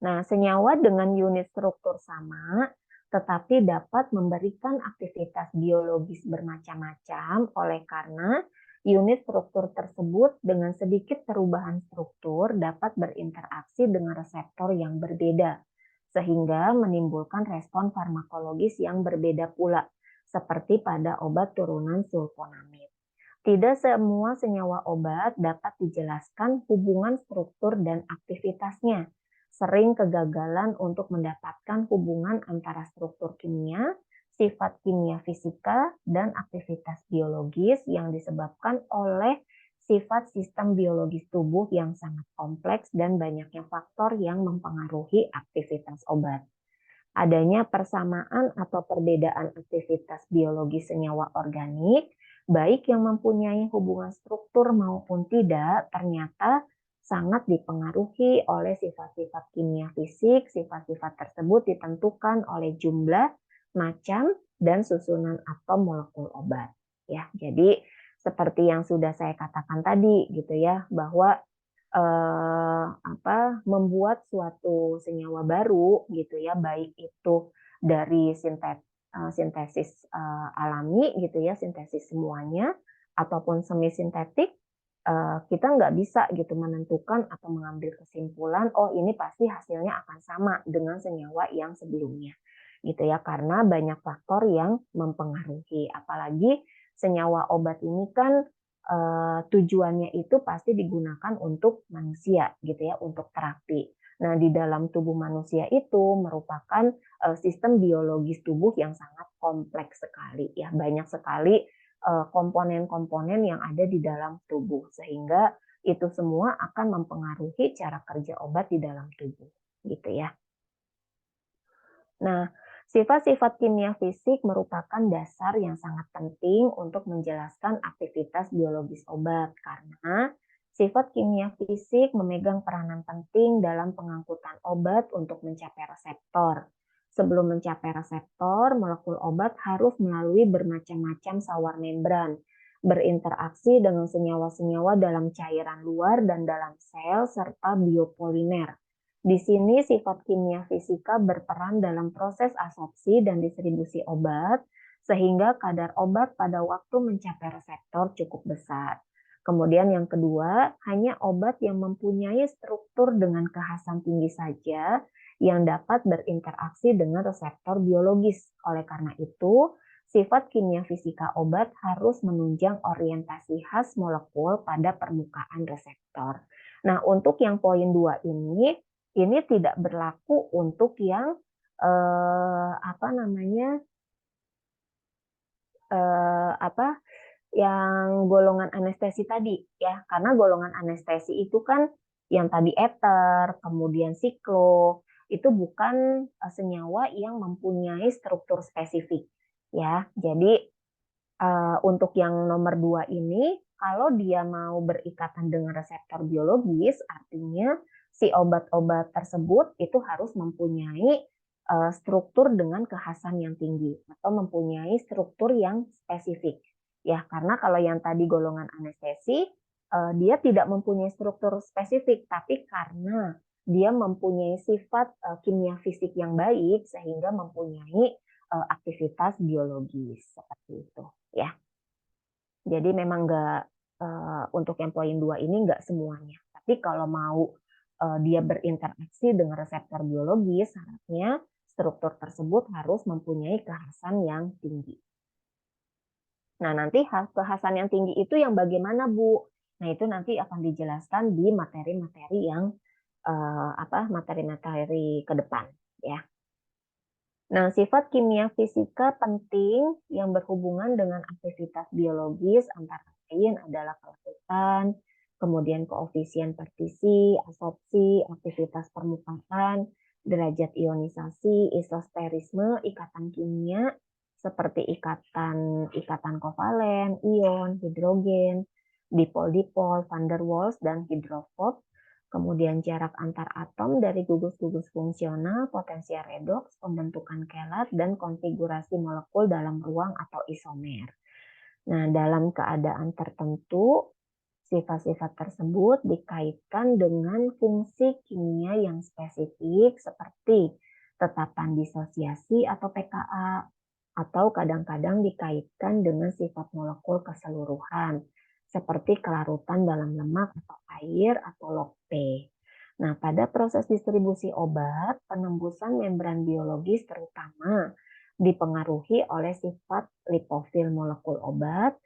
S1: Nah, senyawa dengan unit struktur sama tetapi dapat memberikan aktivitas biologis bermacam-macam oleh karena unit struktur tersebut dengan sedikit perubahan struktur dapat berinteraksi dengan reseptor yang berbeda sehingga menimbulkan respon farmakologis yang berbeda pula seperti pada obat turunan sulfonamid. Tidak semua senyawa obat dapat dijelaskan hubungan struktur dan aktivitasnya. Sering kegagalan untuk mendapatkan hubungan antara struktur kimia, sifat kimia fisika, dan aktivitas biologis yang disebabkan oleh sifat sistem biologis tubuh yang sangat kompleks dan banyaknya faktor yang mempengaruhi aktivitas obat. Adanya persamaan atau perbedaan aktivitas biologis senyawa organik, baik yang mempunyai hubungan struktur maupun tidak, ternyata sangat dipengaruhi oleh sifat-sifat kimia fisik. Sifat-sifat tersebut ditentukan oleh jumlah, macam, dan susunan atom molekul obat. Ya, jadi seperti yang sudah saya katakan tadi, gitu ya, bahwa membuat suatu senyawa baru, gitu ya, baik itu dari sintesis alami, gitu ya, sintesis semuanya, ataupun semi sintetik. Kita nggak bisa gitu menentukan atau mengambil kesimpulan oh ini pasti hasilnya akan sama dengan senyawa yang sebelumnya gitu ya karena banyak faktor yang mempengaruhi apalagi senyawa obat ini kan tujuannya itu pasti digunakan untuk manusia gitu ya untuk terapi Nah, di dalam tubuh manusia itu merupakan sistem biologis tubuh yang sangat kompleks sekali ya, banyak sekali komponen-komponen yang ada di dalam tubuh, sehingga itu semua akan mempengaruhi cara kerja obat di dalam tubuh, gitu ya. Nah, sifat-sifat kimia fisik merupakan dasar yang sangat penting untuk menjelaskan aktivitas biologis obat, karena sifat kimia fisik memegang peranan penting dalam pengangkutan obat untuk mencapai reseptor. Sebelum mencapai reseptor, molekul obat harus melalui bermacam-macam sawar membran, berinteraksi dengan senyawa-senyawa dalam cairan luar dan dalam sel, serta biopolimer. Di sini sifat kimia fisika berperan dalam proses absorpsi dan distribusi obat, sehingga kadar obat pada waktu mencapai reseptor cukup besar. Kemudian yang kedua, hanya obat yang mempunyai struktur dengan kekhasan tinggi saja yang dapat berinteraksi dengan reseptor biologis. Oleh karena itu, sifat kimia fisika obat harus menunjang orientasi khas molekul pada permukaan reseptor. Nah, untuk yang poin 2 ini tidak berlaku untuk yang yang golongan anestesi tadi ya, karena golongan anestesi itu kan yang tadi ether, kemudian siklo, itu bukan senyawa yang mempunyai struktur spesifik ya. Jadi untuk yang nomor 2 ini, kalau dia mau berikatan dengan reseptor biologis, artinya si obat-obat tersebut itu harus mempunyai struktur dengan kekhasan yang tinggi atau mempunyai struktur yang spesifik. Ya, karena kalau yang tadi golongan anestesi, dia tidak mempunyai struktur spesifik, tapi karena dia mempunyai sifat kimia fisik yang baik sehingga mempunyai aktivitas biologis seperti itu ya. Jadi memang nggak untuk yang poin 2 ini nggak semuanya. Tapi kalau mau dia berinteraksi dengan reseptor biologis, syaratnya struktur tersebut harus mempunyai kekhasan yang tinggi. Nah, nanti kekhasan yang tinggi itu yang bagaimana, Bu? Nah, itu nanti akan dijelaskan di materi-materi yang materi-materi ke depan ya. Nah, sifat kimia fisika penting yang berhubungan dengan aktivitas biologis antara lain adalah kelarutan, kemudian koefisien partisi, absorpsi, aktivitas permukaan, derajat ionisasi, isosterisme, ikatan kimia seperti ikatan kovalen, ion, hidrogen, dipol-dipol, van der Waals, dan hidrofob. Kemudian jarak antar atom dari gugus-gugus fungsional, potensial redoks, pembentukan kelat, dan konfigurasi molekul dalam ruang atau isomer. Nah, dalam keadaan tertentu, sifat-sifat tersebut dikaitkan dengan fungsi kimia yang spesifik seperti tetapan disosiasi atau pKa, atau kadang-kadang dikaitkan dengan sifat molekul keseluruhan, seperti kelarutan dalam lemak atau air atau log P. Nah, pada proses distribusi obat, penembusan membran biologis terutama dipengaruhi oleh sifat lipofil molekul obat,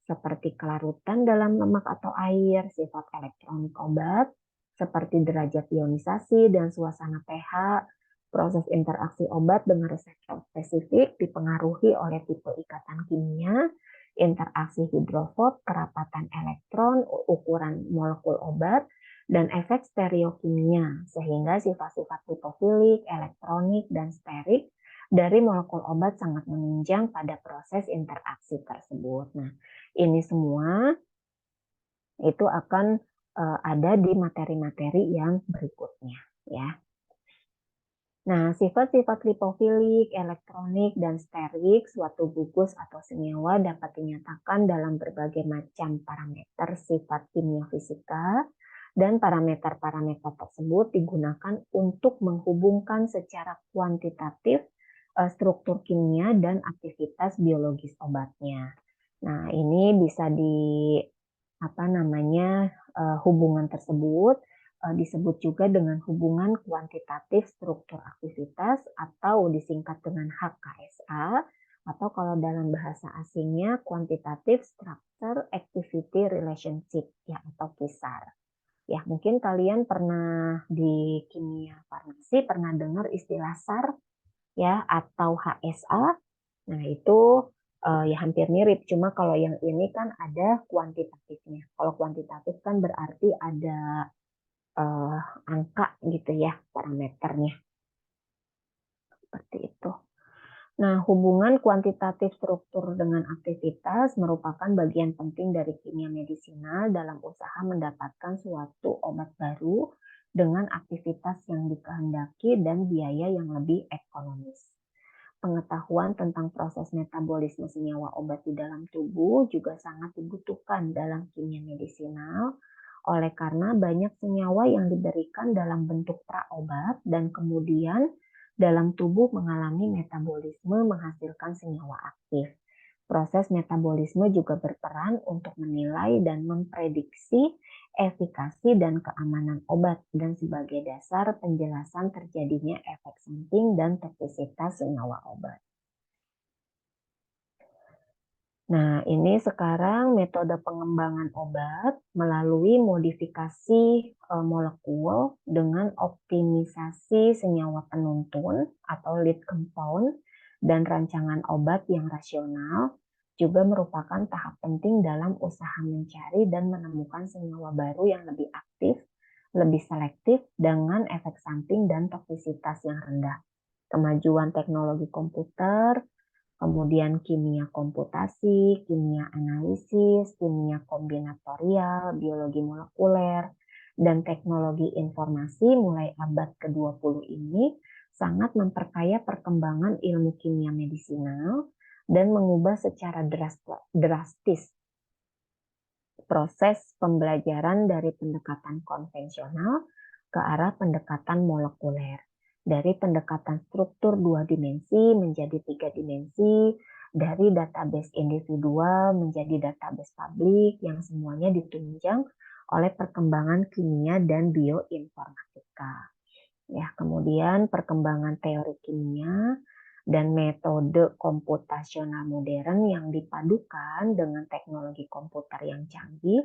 S1: seperti kelarutan dalam lemak atau air, sifat elektronik obat, seperti derajat ionisasi dan suasana pH. Proses interaksi obat dengan reseptor spesifik dipengaruhi oleh tipe ikatan kimia, interaksi hidrofob, kerapatan elektron, ukuran molekul obat, dan efek stereokimia, sehingga sifat-sifat lipofilik, elektronik, dan sterik dari molekul obat sangat menunjang pada proses interaksi tersebut. Nah, ini semua itu akan ada di materi-materi yang berikutnya ya. Nah, sifat-sifat lipofilik, elektronik, dan sterik suatu gugus atau senyawa dapat dinyatakan dalam berbagai macam parameter sifat kimia fisika, dan parameter-parameter tersebut digunakan untuk menghubungkan secara kuantitatif struktur kimia dan aktivitas biologis obatnya. Nah, ini bisa hubungan tersebut disebut juga dengan hubungan kuantitatif struktur aktivitas atau disingkat dengan HKSA, atau kalau dalam bahasa asingnya Quantitative Structure Activity Relationship ya, atau KISAR. Ya, mungkin kalian pernah di kimia pasti pernah dengar istilah SAR ya atau HSA. Nah, itu ya hampir mirip, cuma kalau yang ini kan ada kuantitatifnya. Kalau kuantitatif kan berarti ada angka gitu ya, parameternya. Seperti itu. Nah, hubungan kuantitatif struktur dengan aktivitas merupakan bagian penting dari kimia medisinal dalam usaha mendapatkan suatu obat baru dengan aktivitas yang dikehendaki dan biaya yang lebih ekonomis. Pengetahuan tentang proses metabolisme senyawa obat di dalam tubuh juga sangat dibutuhkan dalam kimia medisinal, oleh karena banyak senyawa yang diberikan dalam bentuk praobat dan kemudian dalam tubuh mengalami metabolisme menghasilkan senyawa aktif. Proses metabolisme juga berperan untuk menilai dan memprediksi efikasi dan keamanan obat dan sebagai dasar penjelasan terjadinya efek samping dan toksisitas senyawa obat. Nah, ini sekarang metode pengembangan obat melalui modifikasi molekul dengan optimisasi senyawa penuntun atau lead compound dan rancangan obat yang rasional juga merupakan tahap penting dalam usaha mencari dan menemukan senyawa baru yang lebih aktif, lebih selektif dengan efek samping dan toksisitas yang rendah. Kemajuan teknologi komputer, kemudian kimia komputasi, kimia analisis, kimia kombinatorial, biologi molekuler, dan teknologi informasi mulai abad ke-20 ini sangat memperkaya perkembangan ilmu kimia medisinal dan mengubah secara drastis proses pembelajaran dari pendekatan konvensional ke arah pendekatan molekuler. Dari pendekatan struktur 2 dimensi menjadi 3 dimensi, dari database individual menjadi database publik yang semuanya ditunjang oleh perkembangan kimia dan bioinformatika. Ya, kemudian perkembangan teori kimia dan metode komputasional modern yang dipadukan dengan teknologi komputer yang canggih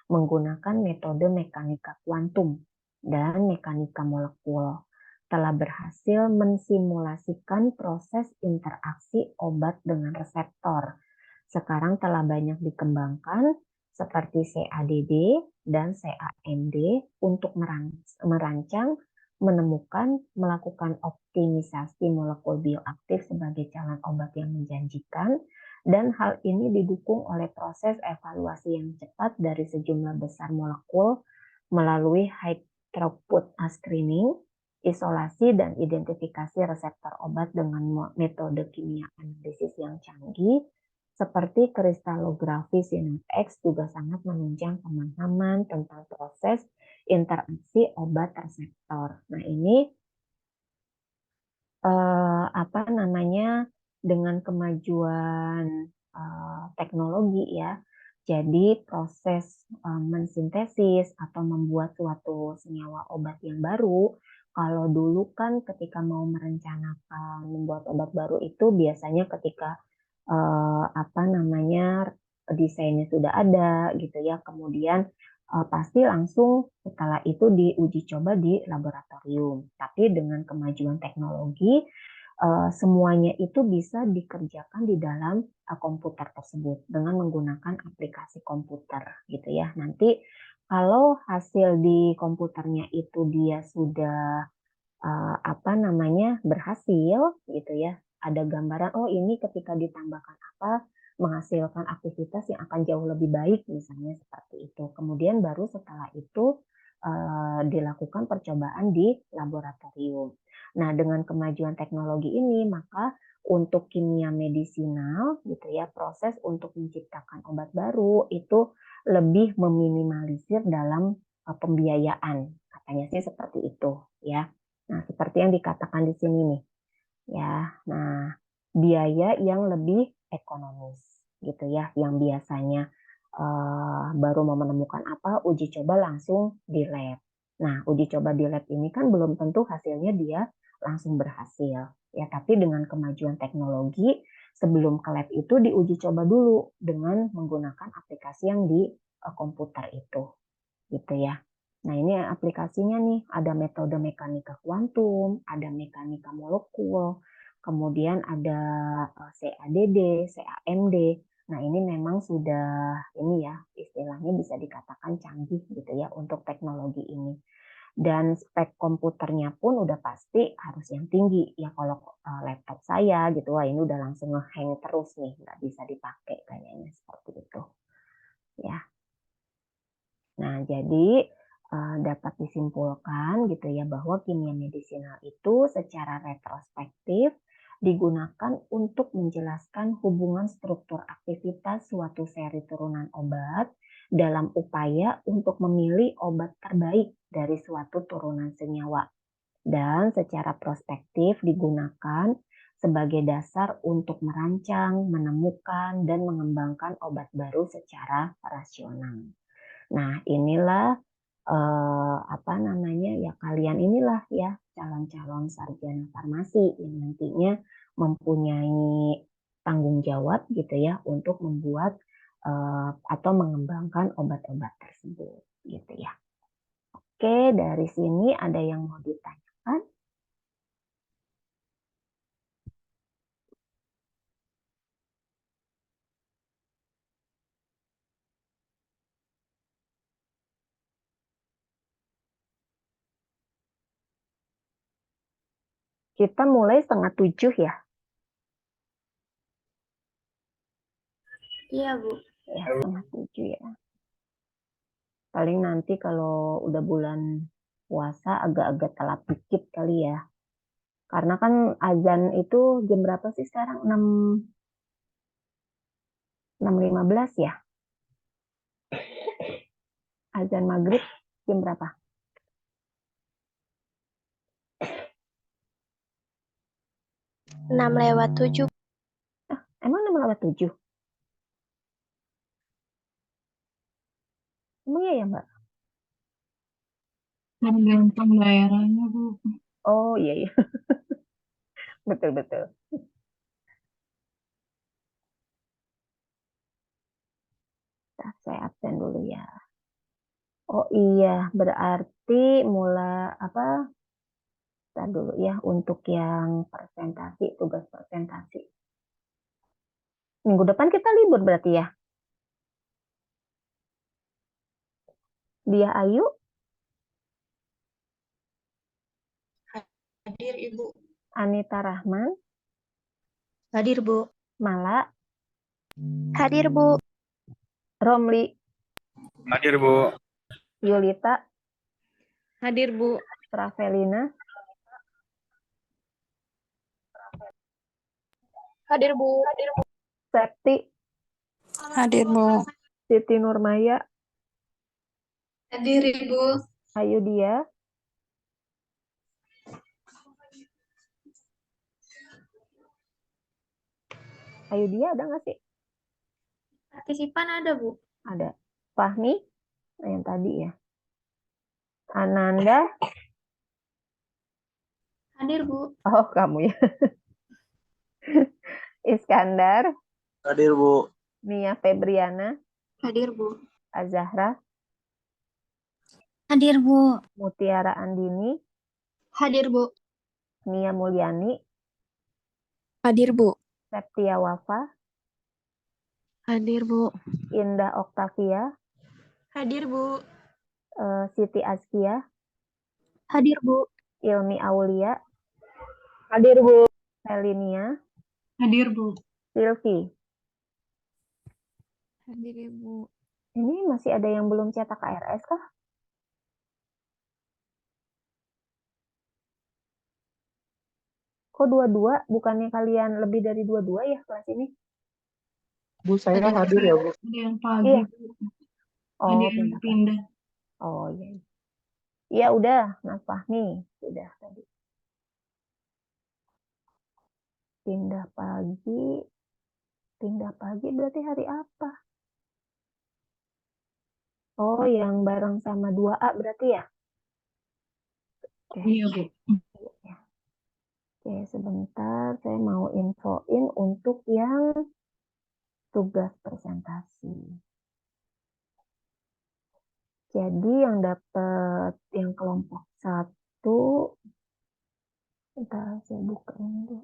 S1: menggunakan metode mekanika kuantum dan mekanika molekul telah berhasil mensimulasikan proses interaksi obat dengan reseptor. Sekarang telah banyak dikembangkan seperti CADD dan CAMD untuk merancang, menemukan, melakukan optimisasi molekul bioaktif sebagai calon obat yang menjanjikan, dan hal ini didukung oleh proses evaluasi yang cepat dari sejumlah besar molekul melalui high throughput screening, isolasi dan identifikasi reseptor obat dengan metode kimia analisis yang canggih, seperti kristalografi SYNAPT-X juga sangat menunjang pemahaman tentang proses interaksi obat reseptor. Nah, ini dengan kemajuan teknologi ya. Jadi proses mensintesis atau membuat suatu senyawa obat yang baru, kalau dulu kan ketika mau merencanakan membuat obat baru itu biasanya ketika desainnya sudah ada gitu ya, kemudian pasti langsung setelah itu diuji coba di laboratorium. Tapi dengan kemajuan teknologi semuanya itu bisa dikerjakan di dalam komputer tersebut dengan menggunakan aplikasi komputer gitu ya. Nanti kalau hasil di komputernya itu dia sudah berhasil gitu ya, ada gambaran oh ini ketika ditambahkan apa menghasilkan aktivitas yang akan jauh lebih baik misalnya seperti itu. Kemudian baru setelah itu dilakukan percobaan di laboratorium. Nah, dengan kemajuan teknologi ini maka untuk kimia medisinal gitu ya, proses untuk menciptakan obat baru itu lebih meminimalisir dalam pembiayaan. Katanya sih seperti itu ya. Nah, seperti yang dikatakan di sini nih. Ya, nah biaya yang lebih ekonomis gitu ya, yang biasanya baru mau menemukan apa, uji coba langsung di lab. Nah, uji coba di lab ini kan belum tentu hasilnya dia langsung berhasil. Ya, tapi dengan kemajuan teknologi, sebelum ke lab itu diuji coba dulu dengan menggunakan aplikasi yang di komputer itu. Gitu ya. Nah, ini aplikasinya nih, ada metode mekanika kuantum, ada mekanika molekul, kemudian ada CADD, CAMD. Nah, ini memang sudah ini ya, istilahnya bisa dikatakan canggih gitu ya untuk teknologi ini. Dan spek komputernya pun udah pasti harus yang tinggi. Ya kalau laptop saya gitu, wah ini udah langsung nge-hang terus nih, nggak bisa dipakai kayaknya seperti itu. Ya. Nah, jadi dapat disimpulkan gitu ya bahwa kimia medisinal itu secara retrospektif digunakan untuk menjelaskan hubungan struktur aktivitas suatu seri turunan obat dalam upaya untuk memilih obat terbaik dari suatu turunan senyawa. Dan secara prospektif digunakan sebagai dasar untuk merancang, menemukan, dan mengembangkan obat baru secara rasional. Nah, inilah apa namanya ya, kalian inilah ya calon-calon sarjana farmasi yang nantinya mempunyai tanggung jawab gitu ya untuk membuat atau mengembangkan obat-obat tersebut gitu ya. Oke, dari sini ada yang mau ditanyakan? Kita mulai 6:30 ya?
S4: Iya, Bu.
S1: Ya, 6:30 ya. Paling nanti kalau udah bulan puasa agak-agak telat dikit kali ya. Karena kan azan itu jam berapa sih sekarang? 6.15 ya? Azan maghrib jam berapa?
S4: 6:07.
S1: Emang 6:07? Emang iya ya, Mbak?
S3: Tergantung daerahnya, Bu.
S1: Oh iya, iya. Betul-betul. Saya absen dulu ya. Oh iya, berarti mulai apa? Kita dulu ya untuk yang presentasi, tugas presentasi. Minggu depan kita libur berarti ya? Dia Ayu,
S4: Hadir, Ibu.
S1: Anita Rahman,
S4: Hadir, Bu.
S1: Mala,
S4: Hadir, Bu.
S1: Romli,
S5: Hadir, Bu.
S1: Yulita,
S4: Hadir, Bu.
S1: Ravelina,
S4: Hadir, Bu.
S1: Septi,
S4: Hadir, Bu.
S1: Siti Nurmaya,
S4: Hadir, Ibu.
S1: Ayu Dia, Ayu Dia ada nggak sih?
S4: Partisipan ada, Bu.
S1: Ada. Fahmi, yang tadi ya. Ananda,
S4: Hadir, Bu.
S1: oh kamu ya. Iskandar,
S5: Hadir, Bu.
S1: Nia Febriana,
S4: Hadir, Bu.
S1: Azahra,
S4: Hadir, Bu.
S1: Mutiara Andini,
S4: Hadir, Bu.
S1: Nia Mulyani,
S4: Hadir, Bu.
S1: Septia Wafa,
S4: Hadir, Bu.
S1: Indah Oktavia,
S4: Hadir, Bu.
S1: Siti Askia,
S4: Hadir, Bu.
S1: Ilmi Aulia,
S4: Hadir, Bu.
S1: Helinia,
S3: Hadir, Bu.
S1: Silvi.
S4: Hadir, Ibu.
S1: Ini masih ada yang belum cetak KRS kah? Kok 22? Bukannya kalian lebih dari 22 ya kelas ini?
S2: Bu, saya
S3: Ada
S2: hadir ya, Bu.
S3: Ada yang pagi,
S1: Iya.
S3: Bu.
S1: Oh,
S3: Ada yang
S1: pindah.
S3: pindah.
S1: Oh iya. Iya udah, Mas Fahmi. Sudah tadi. Pindah pagi. Pindah pagi berarti hari apa? Oh, yang bareng sama 2A berarti ya? Oke.
S3: Iya, Bu.
S1: Oke, sebentar. Saya mau infoin untuk yang tugas presentasi. Jadi yang dapat yang kelompok 1, bentar saya buka dulu.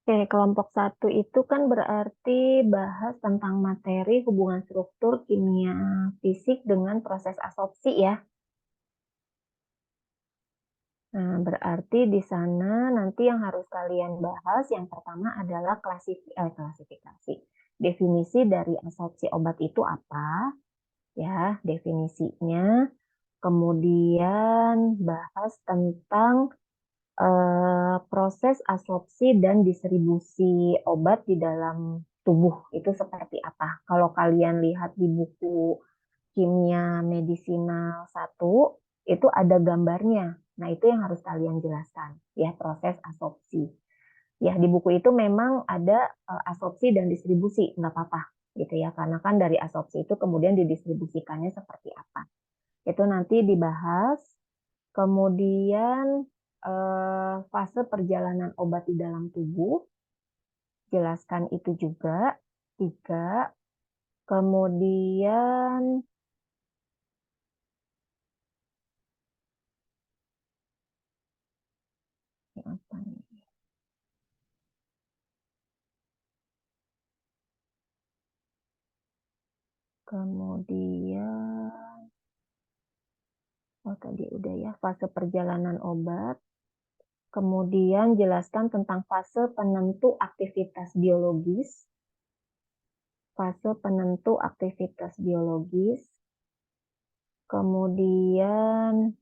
S1: Oke, kelompok 1 itu kan berarti bahas tentang materi hubungan struktur kimia fisik dengan proses absorpsi ya. Nah, berarti di sana nanti yang harus kalian bahas yang pertama adalah klasifikasi. Definisi dari absorpsi obat itu apa? Ya, definisinya. Kemudian bahas tentang proses absorpsi dan distribusi obat di dalam tubuh itu seperti apa. Kalau kalian lihat di buku Kimia Medisinal 1, itu ada gambarnya. Nah, itu yang harus kalian jelaskan, ya, proses absorpsi. Ya, di buku itu memang ada absorpsi dan distribusi, nggak apa-apa, gitu ya, karena kan dari absorpsi itu kemudian didistribusikannya seperti apa. Itu nanti dibahas. Kemudian fase perjalanan obat di dalam tubuh, jelaskan itu juga. 3. Kemudian apa nih? Kemudian tadi udah ya, fase perjalanan obat. Kemudian jelaskan tentang fase penentu aktivitas biologis. Fase penentu aktivitas biologis. Kemudian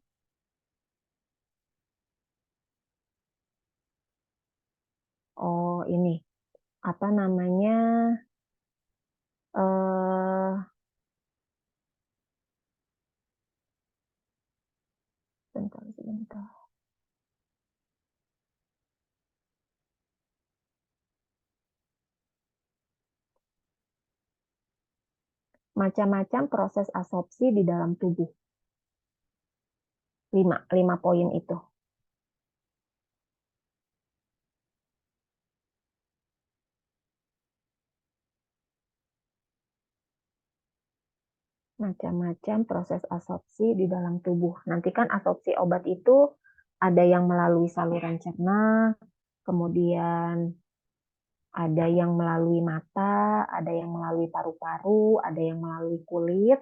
S1: ini apa namanya? Sebentar. Macam-macam proses absorpsi di dalam tubuh. 5 poin itu. Macam-macam proses absorpsi di dalam tubuh. Nanti kan absorpsi obat itu ada yang melalui saluran cerna, kemudian ada yang melalui mata, ada yang melalui paru-paru, ada yang melalui kulit.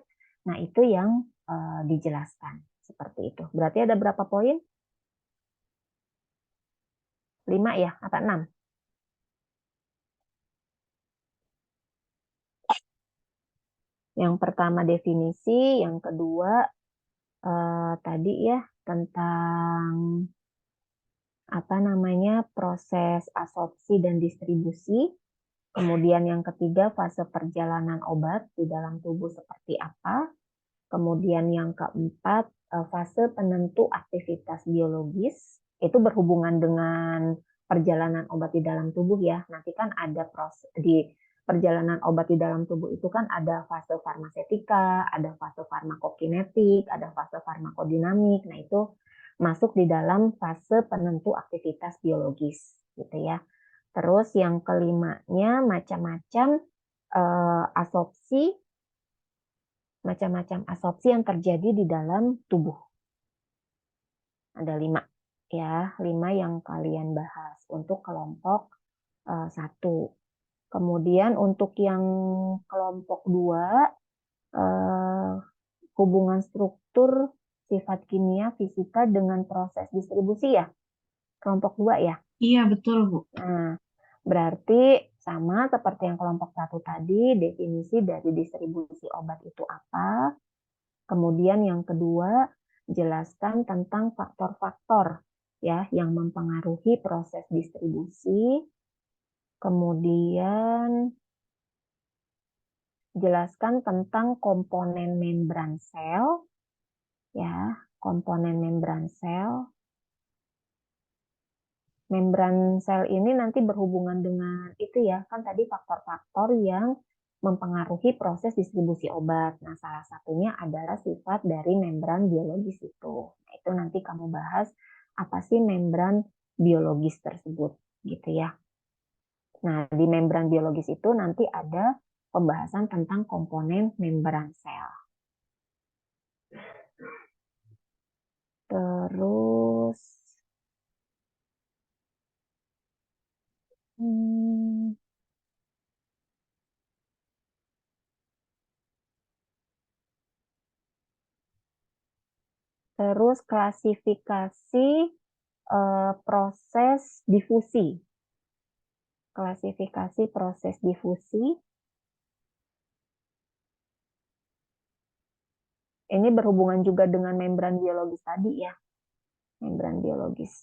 S1: Nah, itu yang dijelaskan. Seperti itu. Berarti ada berapa poin? 5 ya? Apa 6? Yang pertama definisi, yang kedua tadi ya tentang apa namanya proses absorpsi dan distribusi. Kemudian yang ketiga fase perjalanan obat di dalam tubuh seperti apa. Kemudian yang keempat fase penentu aktivitas biologis. Itu berhubungan dengan perjalanan obat di dalam tubuh ya. Nanti kan ada proses di perjalanan obat di dalam tubuh itu kan ada fase farmasetika, ada fase farmakokinetik, ada fase farmakodinamik. Nah, itu masuk di dalam fase penentu aktivitas biologis gitu ya. Terus yang kelimanya macam-macam absorpsi, macam-macam absorpsi yang terjadi di dalam tubuh. Ada 5 ya, 5 yang kalian bahas untuk kelompok 1. Kemudian untuk yang kelompok 2 hubungan struktur sifat kimia fisika dengan proses distribusi ya. Kelompok 2 ya.
S3: Iya, betul, Bu.
S1: Nah, berarti sama seperti yang kelompok 1 tadi, definisi dari distribusi obat itu apa. Kemudian yang kedua, jelaskan tentang faktor-faktor ya yang mempengaruhi proses distribusi. Kemudian jelaskan tentang komponen membran sel ya, komponen membran sel. membran sel ini nanti berhubungan dengan itu ya, kan tadi faktor-faktor yang mempengaruhi proses distribusi obat. Nah, salah satunya adalah sifat dari membran biologis itu. Nah, itu nanti kamu bahas apa sih membran biologis tersebut, gitu ya. Nah, di membran biologis itu nanti ada pembahasan tentang komponen membran sel. Terus terus klasifikasi proses difusi. Klasifikasi proses difusi. Ini berhubungan juga dengan membran biologis tadi ya. Membran biologis.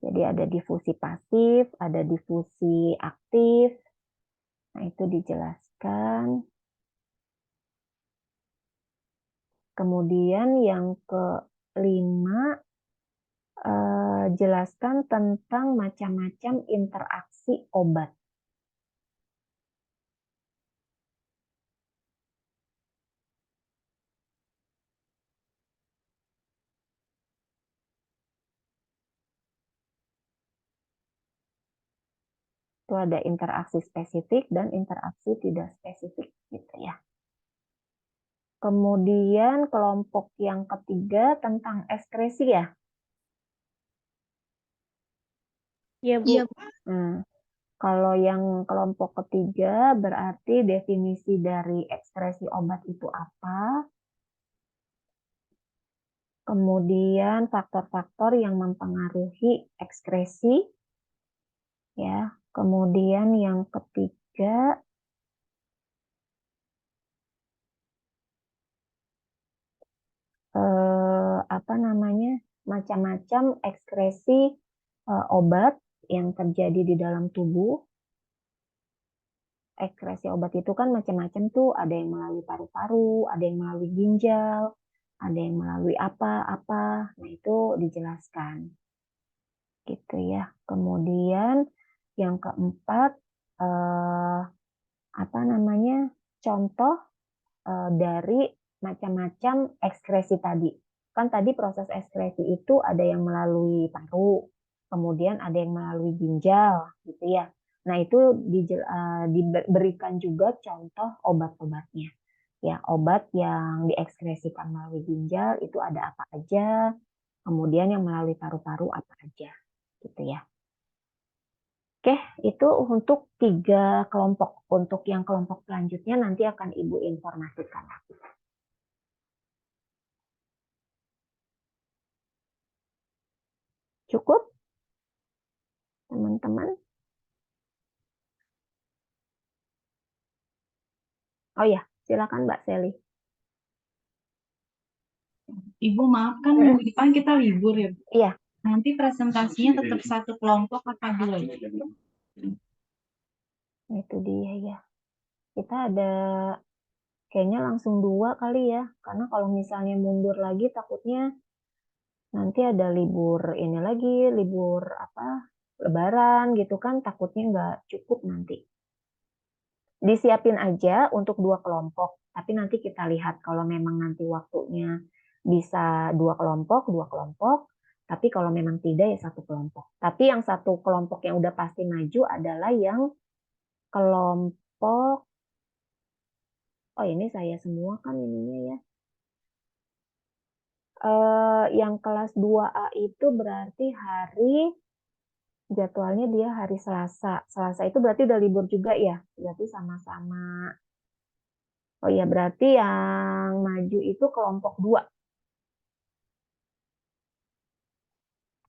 S1: Jadi ada difusi pasif, ada difusi aktif. Nah, itu dijelaskan. Kemudian yang kelima, jelaskan tentang macam-macam interaksi obat. Itu ada interaksi spesifik dan interaksi tidak spesifik gitu ya. Kemudian kelompok yang ketiga tentang ekskresi ya.
S4: Iya, Bu.
S3: Iya,
S1: Kalau yang kelompok ketiga berarti definisi dari ekskresi obat itu apa. Kemudian faktor-faktor yang mempengaruhi ekskresi. Ya, kemudian yang ketiga macam-macam ekskresi obat yang terjadi di dalam tubuh. Ekskresi obat itu kan macam-macam tuh, ada yang melalui paru-paru, ada yang melalui ginjal, ada yang melalui apa-apa. Nah, itu dijelaskan. Gitu ya. Kemudian yang keempat contoh dari macam-macam ekskresi tadi. Kan tadi proses ekskresi itu ada yang melalui paru, kemudian ada yang melalui ginjal, gitu ya. Nah, itu diberikan juga contoh obat-obatnya. Ya, obat yang diekskresikan melalui ginjal itu ada apa aja, kemudian yang melalui paru-paru apa aja, gitu ya. Oke, itu untuk 3 kelompok. Untuk yang kelompok selanjutnya nanti akan Ibu informasikan. Cukup, teman-teman? Oh ya, silakan Mbak Seli.
S3: Ibu maaf kan minggu depan kita libur ya, Bu?
S1: Iya.
S3: Nanti presentasinya tetap satu kelompok apa dua?
S1: Itu dia ya. Kita ada kayaknya langsung 2 kali ya. Karena kalau misalnya mundur lagi takutnya nanti ada libur ini lagi, libur Lebaran gitu kan, takutnya nggak cukup nanti. Disiapin aja untuk 2 kelompok, tapi nanti kita lihat kalau memang nanti waktunya bisa 2 kelompok, tapi kalau memang tidak ya 1 kelompok. Tapi yang 1 kelompok yang udah pasti maju adalah yang kelompok, oh ini saya semua kan ininya ya. Yang kelas 2A itu berarti jadwalnya dia hari Selasa. Selasa itu berarti udah libur juga ya. Berarti sama-sama. Oh iya, berarti yang maju itu kelompok 2.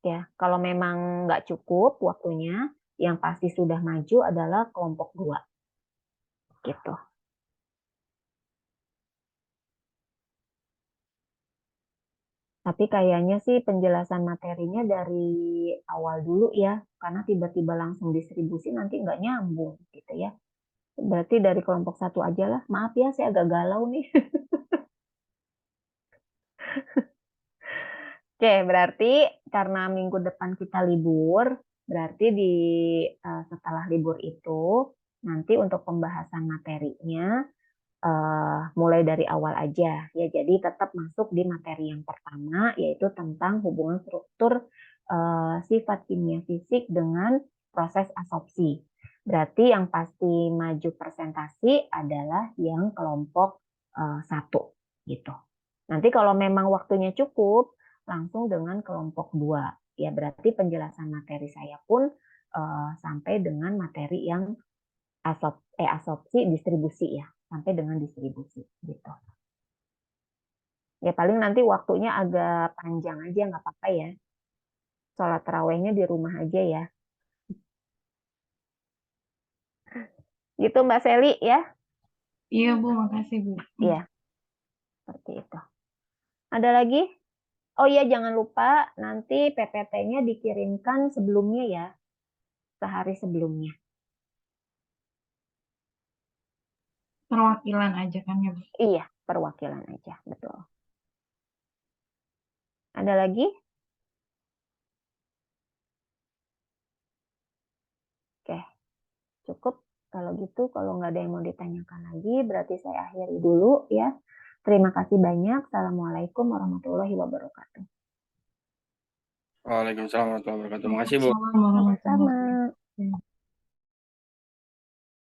S1: Ya, kalau memang nggak cukup waktunya, yang pasti sudah maju adalah kelompok 2. Gitu. Tapi kayaknya sih penjelasan materinya dari awal dulu ya, karena tiba-tiba langsung distribusi nanti nggak nyambung gitu ya. Berarti dari kelompok 1 aja lah. Maaf ya, saya agak galau nih. Oke, berarti karena minggu depan kita libur, berarti setelah libur itu nanti untuk pembahasan materinya mulai dari awal aja ya. Jadi tetap masuk di materi yang pertama, yaitu tentang hubungan struktur sifat kimia fisik dengan proses absorpsi. Berarti yang pasti maju presentasi adalah yang kelompok 1 gitu. Nanti kalau memang waktunya cukup, langsung dengan kelompok 2 ya. Berarti penjelasan materi saya pun sampai dengan materi yang absorpsi distribusi ya, sampai dengan distribusi gitu. Ya paling nanti waktunya agak panjang aja, nggak apa-apa ya. Sholat tarawehnya di rumah aja ya. Gitu Mbak Seli ya.
S3: Iya Bu, makasih Bu.
S1: Iya, seperti itu. Ada lagi? Oh iya, jangan lupa nanti PPT-nya dikirimkan sebelumnya ya, sehari sebelumnya.
S3: Perwakilan aja kan ya Bu?
S1: Iya, perwakilan aja, betul. Ada lagi? Oke, cukup. Kalau gitu, kalau nggak ada yang mau ditanyakan lagi, berarti saya akhiri dulu ya. Terima kasih banyak. Assalamualaikum warahmatullahi wabarakatuh.
S5: Waalaikumsalam warahmatullahi wabarakatuh. Makasih, Bu.
S3: Assalamualaikum warahmatullahi
S1: Sama-sama.
S3: wabarakatuh.